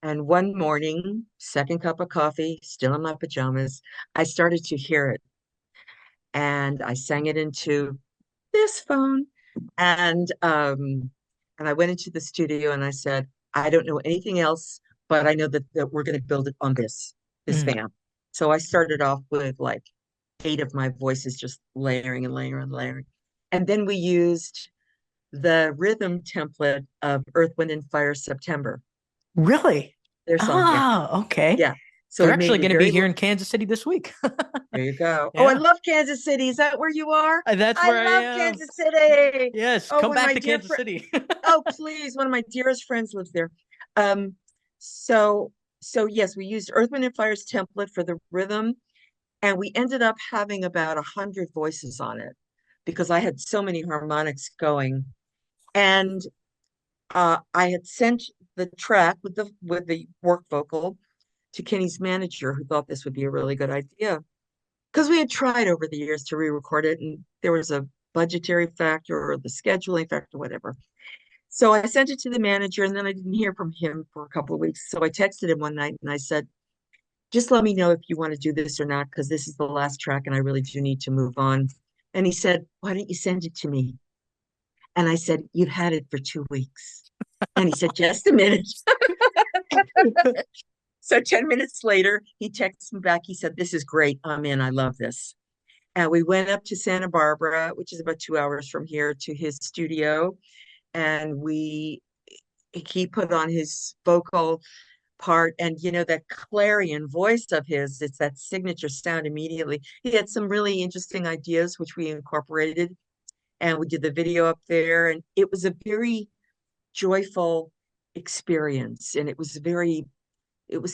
And one morning, second cup of coffee, still in my pajamas, I started to hear it. And I sang it into this phone. And I went into the studio and I said, I don't know anything else, but I know that we're going to build it on this vamp. So I started off with like 8 of my voices, just layering and layering and layering. And then we used the rhythm template of Earth, Wind, and Fire September. Really? Their song. Ah, okay. Yeah. So they're actually going to be here in Kansas City this week. There you go. Yeah. Oh, I love Kansas City. Is that where you are? That's where I love Kansas City. Yes, oh, come back to Kansas City. Oh, please. One of my dearest friends lives there. So yes, we used Earth, Wind, and Fire's template for the rhythm, and we ended up having about 100 voices on it because I had so many harmonics going. And I had sent the track with the work vocal to Kenny's manager, who thought this would be a really good idea, because we had tried over the years to re-record it, and there was a budgetary factor or the scheduling factor, whatever. So I sent it to the manager, and then I didn't hear from him for a couple of weeks. So I texted him one night and I said, just let me know if you want to do this or not, because this is the last track and I really do need to move on. And he said, why don't you send it to me? And I said, you've had it for 2 weeks. And he said, just a minute. So 10 minutes later, he texted me back. He said, this is great. I'm in. I love this. And we went up to Santa Barbara, which is about 2 hours from here, to his studio. And he put on his vocal part, and that clarion voice of his, it's that signature sound immediately. He had some really interesting ideas, which we incorporated, and we did the video up there, and it was a very joyful experience. And it was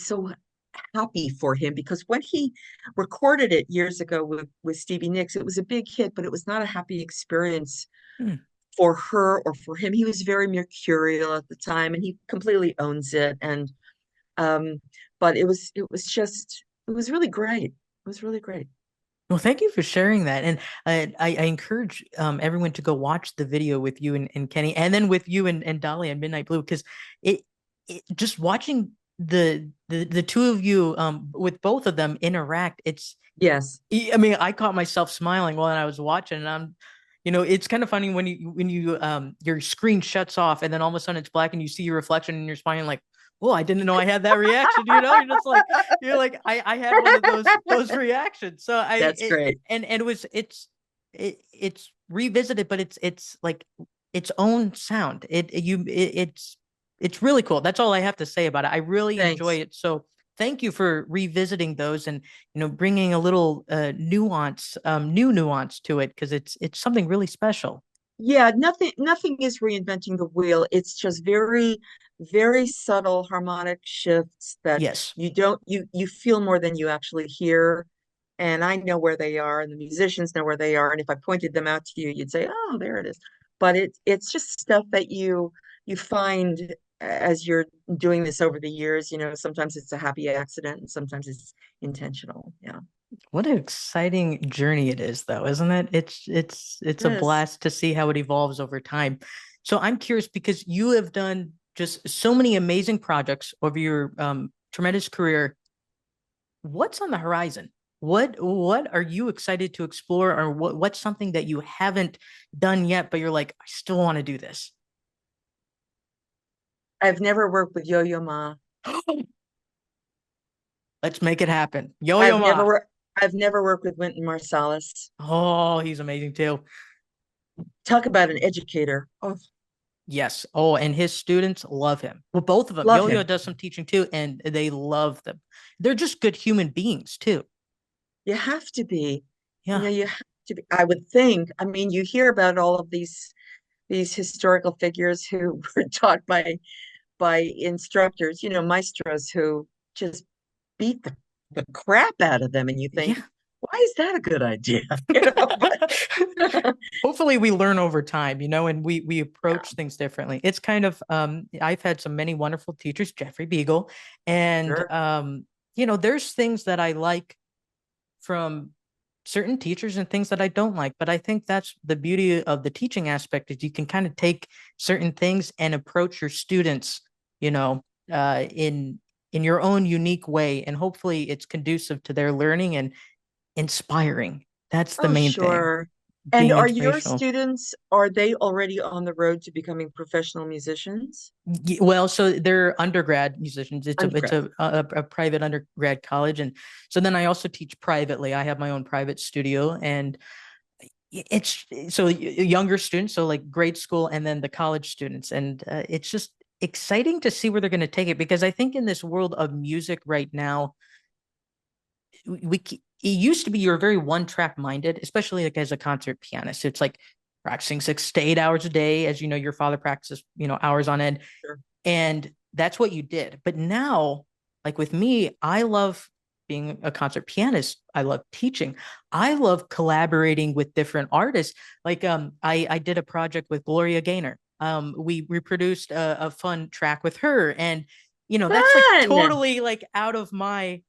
so happy for him, because when he recorded it years ago with Stevie Nicks, it was a big hit, but it was not a happy experience for her or for him. He was very mercurial at the time, and he completely owns it. And but it was really great. It was really great. Well, thank you for sharing that. And I encourage everyone to go watch the video with you and Kenny, and then with you and Dolly and Midnight Blue, because it just watching the two of you with both of them interact, yes. I mean, I caught myself smiling while I was watching, and it's kind of funny when you your screen shuts off and then all of a sudden it's black and you see your reflection and you're smiling like, oh, I didn't know I had that reaction. You're just like, I had one of those reactions. So That's great. and it's revisited, but it's like its own sound. It's really cool. That's all I have to say about it. I really enjoy Thanks. it. So thank you for revisiting those and bringing a little nuance, new nuance to it, because it's something really special. Yeah, nothing is reinventing the wheel. It's just very subtle harmonic shifts that Yes. you feel more than you actually hear. And I know where they are, and the musicians know where they are. And if I pointed them out to you, you'd say, "Oh, there it is." But it's just stuff that you find as you're doing this over the years. Sometimes it's a happy accident, and sometimes it's intentional. Yeah, What an exciting journey it is, though, isn't it? It's it a is. blast to see how it evolves over time. So I'm curious, because you have done just so many amazing projects over your tremendous career. What's on the horizon? What are you excited to explore, or what's something that you haven't done yet, but you're like, I still want to do this? I've never worked with Yo-Yo Ma. Let's make it happen. Yo-Yo I've never Ma. worked. I've never worked with Wynton Marsalis. Oh, he's amazing too. Talk about an educator. Oh, Yes. Oh, and his students love him. Well, both of them. love Yo-Yo him. does some teaching too, and they love them. They're just good human beings too. You have to be. Yeah. You have to be. I would think. I mean, you hear about all of these historical figures who were taught by instructors, maestros who just beat the crap out of them, and you think, Yeah. why is that a good idea? But Hopefully we learn over time, and we yeah, approach things differently. It's kind of I've had some many wonderful teachers, Jeffrey Biegel, and sure. there's things that I like from certain teachers and things that I don't like. But I think that's the beauty of the teaching aspect, is you can kind of take certain things and approach your students, you know, in your own unique way, and hopefully it's conducive to their learning and inspiring. That's the Oh, main thing, sure. And being are your inspirational. students, are they already on the road to becoming professional musicians? Well, so they're undergrad musicians. It's Undergrad. a private undergrad college, and so then I also teach privately. I have my own private studio, and it's so younger students, so like grade school, and then the college students, and it's just exciting to see where they're going to take it, because I think in this world of music right now, it used to be you're very one track minded, especially like as a concert pianist. It's like practicing 6 to 8 hours a day, as your father practices, hours on end, Sure. and that's what you did. But now, like with me, I love being a concert pianist. I love teaching. I love collaborating with different artists. Like I did a project with Gloria Gaynor. We reproduced a fun track with her, and that's like Fun. totally like out of my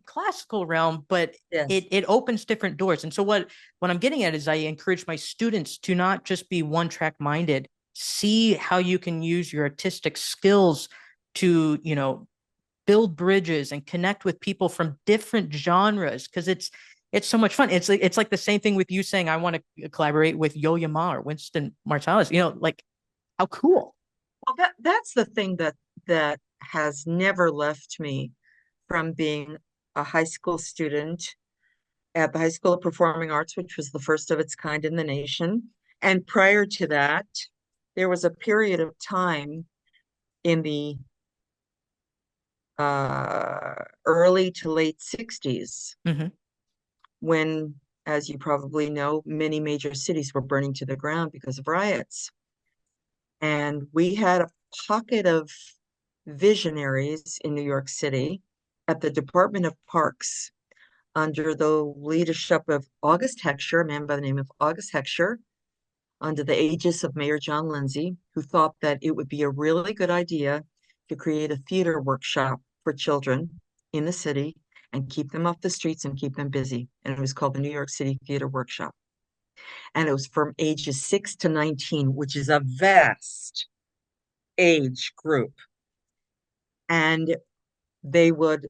classical realm, but Yes. it opens different doors. And so what I'm getting at is I encourage my students to not just be one track minded. See how you can use your artistic skills to build bridges and connect with people from different genres, because it's so much fun. It's like the same thing with you saying I want to collaborate with Yo-Yo Ma or Winston Marsalis. Like, how cool. Well, that's the thing that has never left me from being a high school student at the High School of Performing Arts, which was the first of its kind in the nation. And prior to that, there was a period of time in the early to late 60s Hmm. when, as you probably know, many major cities were burning to the ground because of riots. And we had a pocket of visionaries in New York City at the Department of Parks under the leadership of August Heckscher, a man by the name of August Heckscher, under the aegis of Mayor John Lindsay, who thought that it would be a really good idea to create a theater workshop for children in the city and keep them off the streets and keep them busy. And it was called the New York City Theater Workshop. And it was from ages 6 to 19, which is a vast age group. And they would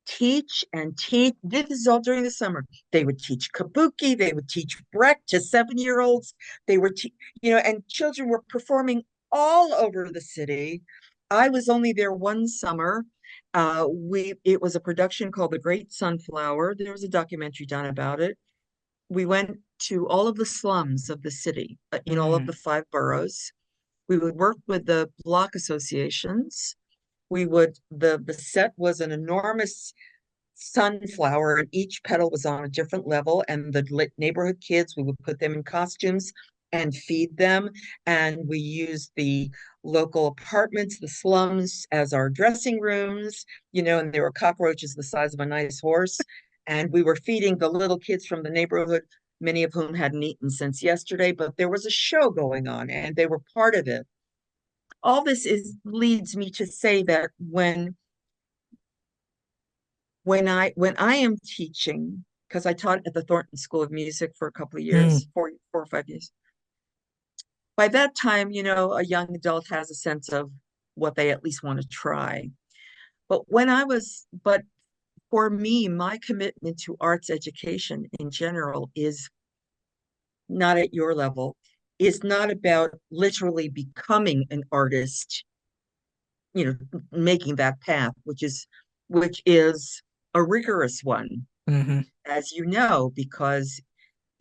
teach and teach. This is all during the summer. They would teach kabuki. They would teach Brecht to 7-year-olds. They were, and children were performing all over the city. I was only there one summer. It was a production called The Great Sunflower. There was a documentary done about it. We went to all of the slums of the city, in all of Mm, the five boroughs. We would work with the block associations. The set was an enormous sunflower, and each petal was on a different level. And the neighborhood kids, we would put them in costumes and feed them. And we used the local apartments, the slums, as our dressing rooms, and there were cockroaches the size of a nice horse. And we were feeding the little kids from the neighborhood, many of whom hadn't eaten since yesterday, but there was a show going on and they were part of it. All this is leads me to say that when I am teaching, because I taught at the Thornton School of Music for a couple of mm. years, 4 or 5 years. By that time, a young adult has a sense of what they at least want to try. But for me, my commitment to arts education in general is not at your level, is not about literally becoming an artist, making that path, which is a rigorous one, Hmm. as you know, because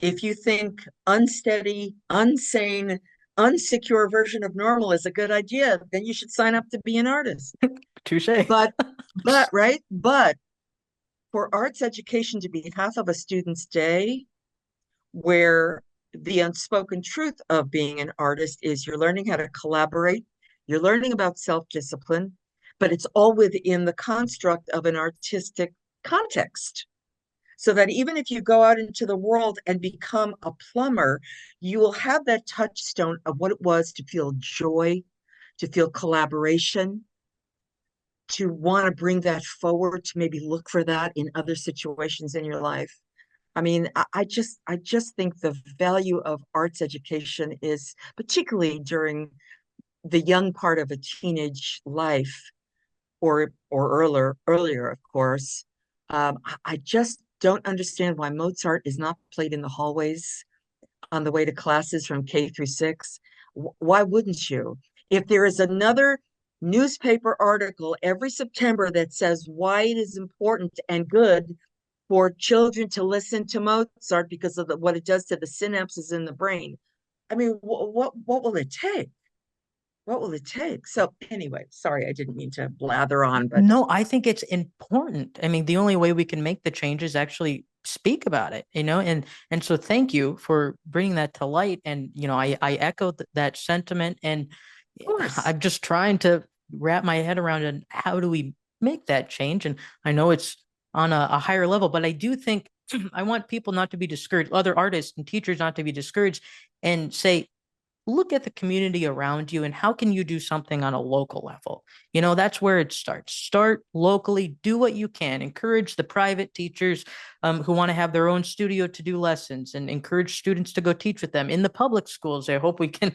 if you think unsteady, unsane, unsecure version of normal is a good idea, then you should sign up to be an artist. Touche. But, but for arts education to be half of a student's day, where the unspoken truth of being an artist is you're learning how to collaborate, you're learning about self-discipline, but it's all within the construct of an artistic context. So that even if you go out into the world and become a plumber, you will have that touchstone of what it was to feel joy, to feel collaboration, to want to bring that forward, to maybe look for that in other situations in your life. I mean, I just think the value of arts education is particularly during the young part of a teenage life, or earlier, of course. I just don't understand why Mozart is not played in the hallways on the way to classes from K through 6. Why wouldn't you? If there is another newspaper article every September that says why it is important and good for children to listen to Mozart because of what it does to the synapses in the brain. I mean, what will it take? What will it take? So anyway, sorry, I didn't mean to blather on, but No, I think it's important. I mean, the only way we can make the change is actually speak about it, and so thank you for bringing that to light. And I echo that sentiment, and of course, I'm just trying to wrap my head around it. How do we make that change? And I know it's on a higher level, but I do think I want people not to be discouraged, other artists and teachers not to be discouraged, and say, look at the community around you and how can you do something on a local level. That's where it starts. Start locally, do what you can, encourage the private teachers who want to have their own studio to do lessons, and encourage students to go teach with them in the public schools. I hope we can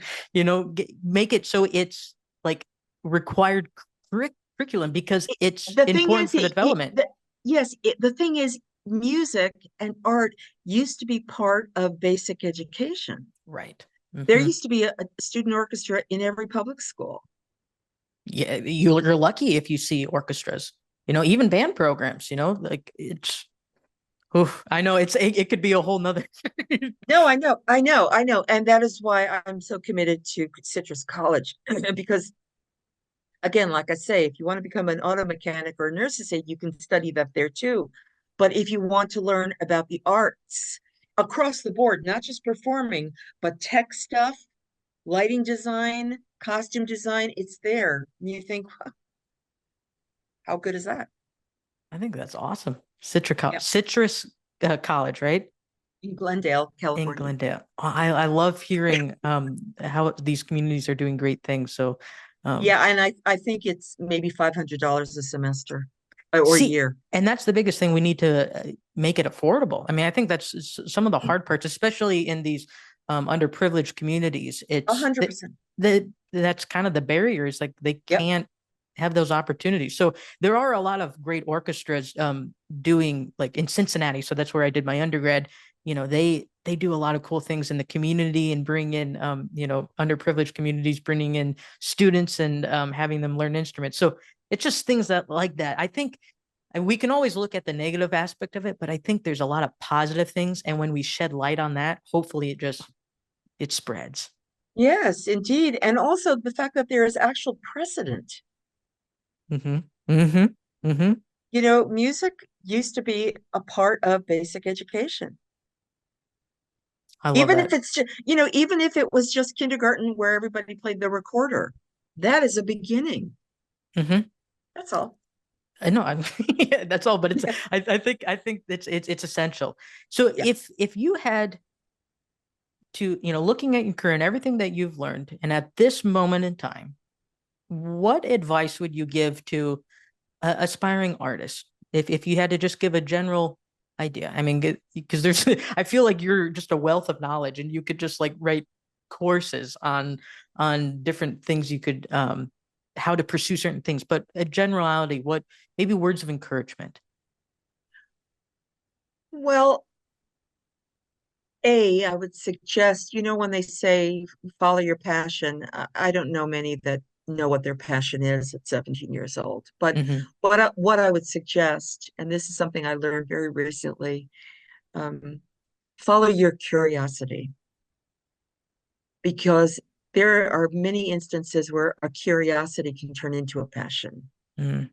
make it so it's like required curriculum, because it's the thing important is, for the development. yes, the thing is, music and art used to be part of basic education. Right. There Hmm. used to be a student orchestra in every public school. Yeah, you're lucky if you see orchestras, even band programs, like it's, oof, I know it could be a whole nother. No, I know. And that is why I'm so committed to Citrus College because, again, like I say, if you want to become an auto mechanic or a nurse's aide, you can study that there too. But if you want to learn about the arts across the board, not just performing, but tech stuff, lighting design, costume design, it's there. And you think, "Wow, how good is that?" I think that's awesome. Yeah, Citrus College, right? in Glendale, In California. Glendale. I love hearing how these communities are doing great things. So um Yeah, and I think it's maybe $500 a semester or a see, year. and that's the biggest thing. We need to make it affordable. I mean, I think that's some of the hard parts, especially in these underprivileged communities. A It's hundred percent. that's kind of the barriers. Like they Yep. can't have those opportunities. So there are a lot of great orchestras doing, like in Cincinnati. So that's where I did my undergrad. they do a lot of cool things in the community and bring in underprivileged communities, bringing in students and having them learn instruments. So it's just things that like that. I think and we can always look at the negative aspect of it, but I think there's a lot of positive things. And when we shed light on that, hopefully it spreads. Yes, indeed. And also the fact that there is actual precedent. Mm-hmm. Mm-hmm. Mm-hmm. Music used to be a part of basic education. I love that. Even if it was just kindergarten where everybody played the recorder, that is a beginning. Mm-hmm. That's all. I know I'm yeah, that's all, but it's Yeah. I think it's essential. So Yeah. if you had to, looking at your career and everything that you've learned, and at this moment in time, what advice would you give to aspiring artists if you had to just give a general idea? I mean, because there's I feel like you're just a wealth of knowledge, and you could just like write courses on different things you could how to pursue certain things, but a generality, what maybe words of encouragement. Well, I would suggest, when they say follow your passion, I don't know many that know what their passion is at 17 years old. But Hmm. what I would suggest, and this is something I learned very recently, um, follow your curiosity, because there are many instances where a curiosity can turn into a passion. Mm.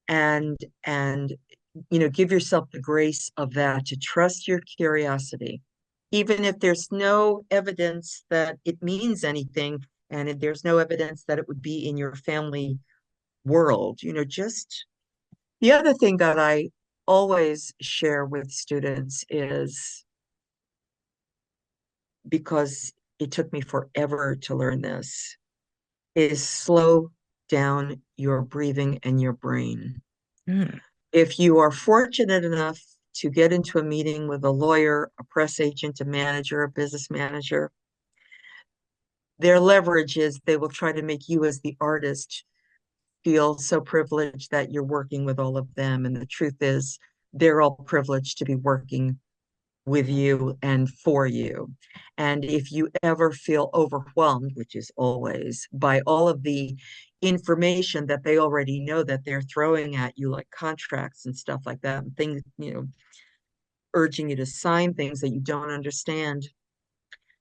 And give yourself the grace of that, to trust your curiosity, even if there's no evidence that it means anything, and if there's no evidence that it would be in your family world. Just the other thing that I always share with students is, because it took me forever to learn this, is slow down your breathing and your brain. Mm. If you are fortunate enough to get into a meeting with a lawyer, a press agent, a manager, a business manager, their leverage is they will try to make you, as the artist, feel so privileged that you're working with all of them. And the truth is, they're all privileged to be working with you and for you. And if you ever feel overwhelmed, which is always, by all of the information that they already know that they're throwing at you, like contracts and stuff like that, and things, urging you to sign things that you don't understand,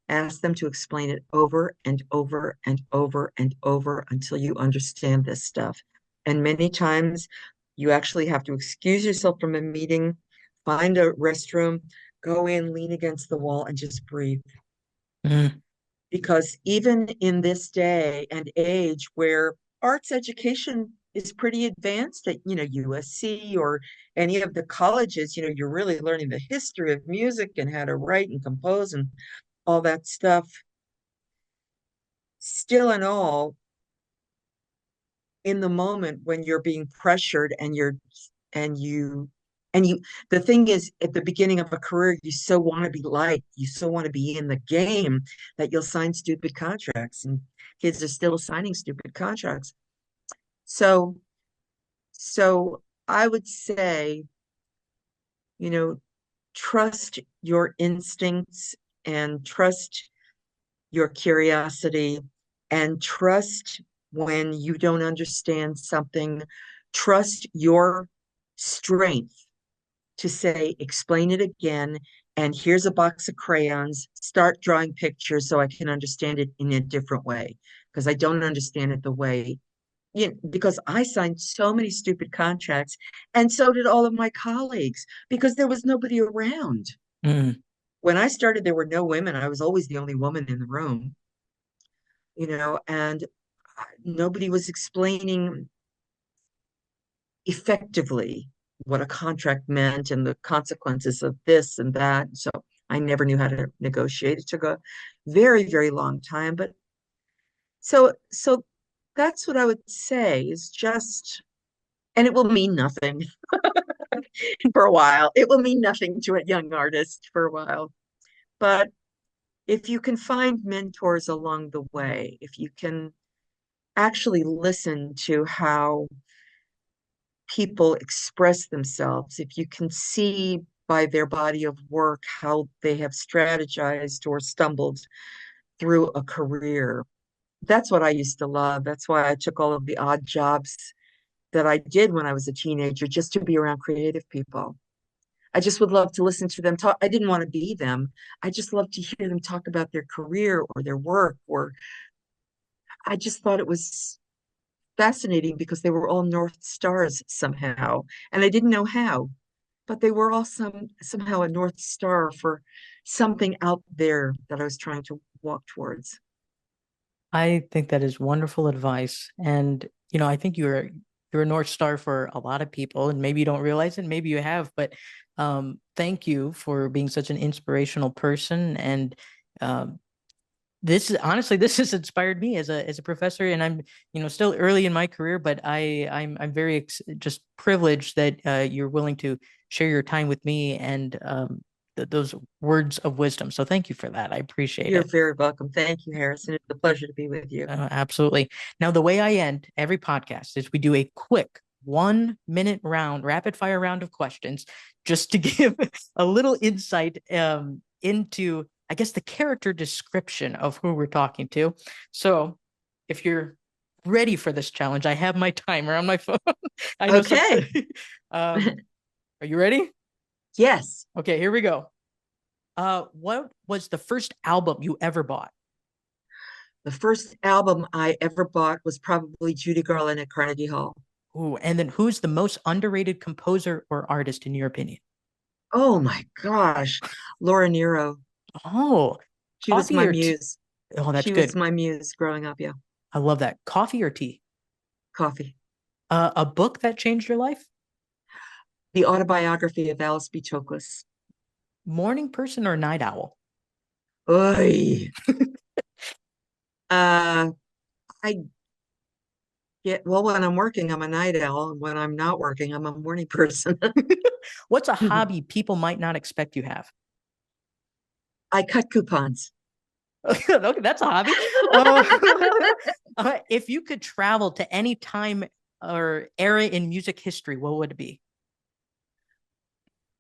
ask them to explain it over and over and over and over until you understand this stuff. And many times you actually have to excuse yourself from a meeting, find a restroom, go in, lean against the wall, and just breathe. Mm. Because even in this day and age where arts education is pretty advanced at, USC or any of the colleges, you're really learning the history of music and how to write and compose and all that stuff. Still in all, in the moment when you're being pressured and you and you the thing is, at the beginning of a career, you so want to be liked, you so want to be in the game, that you'll sign stupid contracts, and kids are still signing stupid contracts. So so I would say, you know trust your instincts, and trust your curiosity, and trust when you don't understand something. Trust your strength to say, explain it again. And here's a box of crayons. Start drawing pictures so I can understand it in a different way. Because I don't understand it the way, because I signed so many stupid contracts, and so did all of my colleagues, because there was nobody around. Mm. When I started, there were no women. I was always the only woman in the room, and nobody was explaining effectively what a contract meant and the consequences of this and that. So I never knew how to negotiate. It took a very, very long time. But so that's what I would say, is just, and it will mean nothing for a while. It will mean nothing to a young artist for a while. But if you can find mentors along the way, if you can actually listen to how people express themselves, if you can see by their body of work, how they have strategized or stumbled through a career. That's what I used to love. That's why I took all of the odd jobs that I did when I was a teenager, just to be around creative people. I just would love to listen to them talk. I didn't want to be them. I just loved to hear them talk about their career or their work, or I just thought it was fascinating because they were all North Stars somehow, and I didn't know how, but they were all somehow a North Star for something out there that I was trying to walk towards. I think that is wonderful advice. And, I think you're a North Star for a lot of people, and maybe you don't realize it, maybe you have, but thank you for being such an inspirational person. And this has inspired me as a professor, and I'm, still early in my career, but I'm very just privileged that you're willing to share your time with me and those words of wisdom. So thank you for that. I appreciate it. You're very welcome. Thank you, Harrison. It's a pleasure to be with you. Absolutely. Now, the way I end every podcast is we do a quick 1-minute rapid fire round of questions, just to give a little insight into, I guess, the character description of who we're talking to. So if you're ready for this challenge, I have my timer on my phone. I know okay. Are you ready? Yes. Okay, here we go. What was the first album you ever bought? The first album I ever bought was probably Judy Garland at Carnegie Hall. Ooh, and then who's the most underrated composer or artist in your opinion? Oh my gosh, Laura Nyro. Oh, she was my muse. Oh, that's good. She was my muse growing up. Yeah. I love that. Coffee or tea? Coffee. A book that changed your life? The Autobiography of Alice B. Toklas. Morning person or night owl? Oy. When I'm working, I'm a night owl. And when I'm not working, I'm a morning person. What's a hobby people might not expect you have? I cut coupons. Okay, that's a hobby. If you could travel to any time or era in music history, what would it be?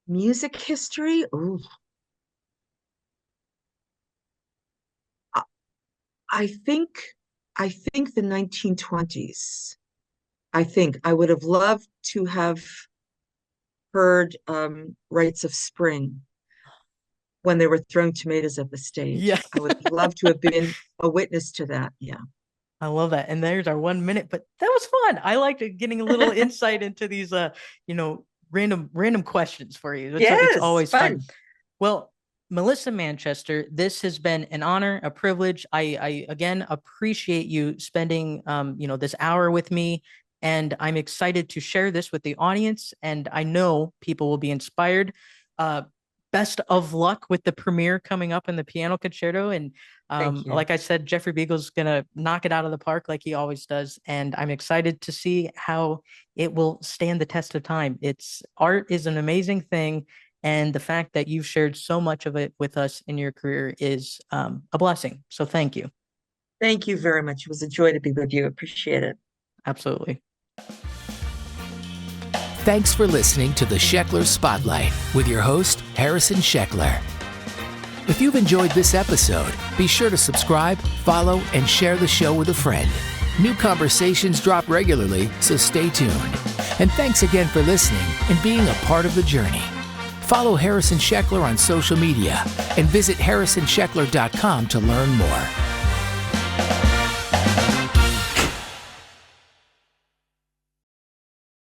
Music history? Ooh. I think the 1920s. I think I would have loved to have heard Rites of Spring when they were throwing tomatoes at the stage. Yeah. I would love to have been a witness to that. Yeah. I love that. And there's our 1 minute, but that was fun. I liked getting a little insight into these random questions for you. It's always fun. Well, Melissa Manchester, this has been an honor, a privilege. I again appreciate you spending this hour with me, and I'm excited to share this with the audience, and I know people will be inspired. Best of luck with the premiere coming up in the piano concerto. And like I said, Jeffrey Biegel's gonna knock it out of the park like he always does, and I'm excited to see how it will stand the test of time. Art is an amazing thing, and the fact that you've shared so much of it with us in your career is a blessing. So thank you. Thank you very much. It was a joy to be with you. Appreciate it. Absolutely. Thanks for listening to the Sheckler Spotlight with your host, Harrison Sheckler. If you've enjoyed this episode, be sure to subscribe, follow, and share the show with a friend. New conversations drop regularly, so stay tuned. And thanks again for listening and being a part of the journey. Follow Harrison Sheckler on social media and visit harrisonsheckler.com to learn more.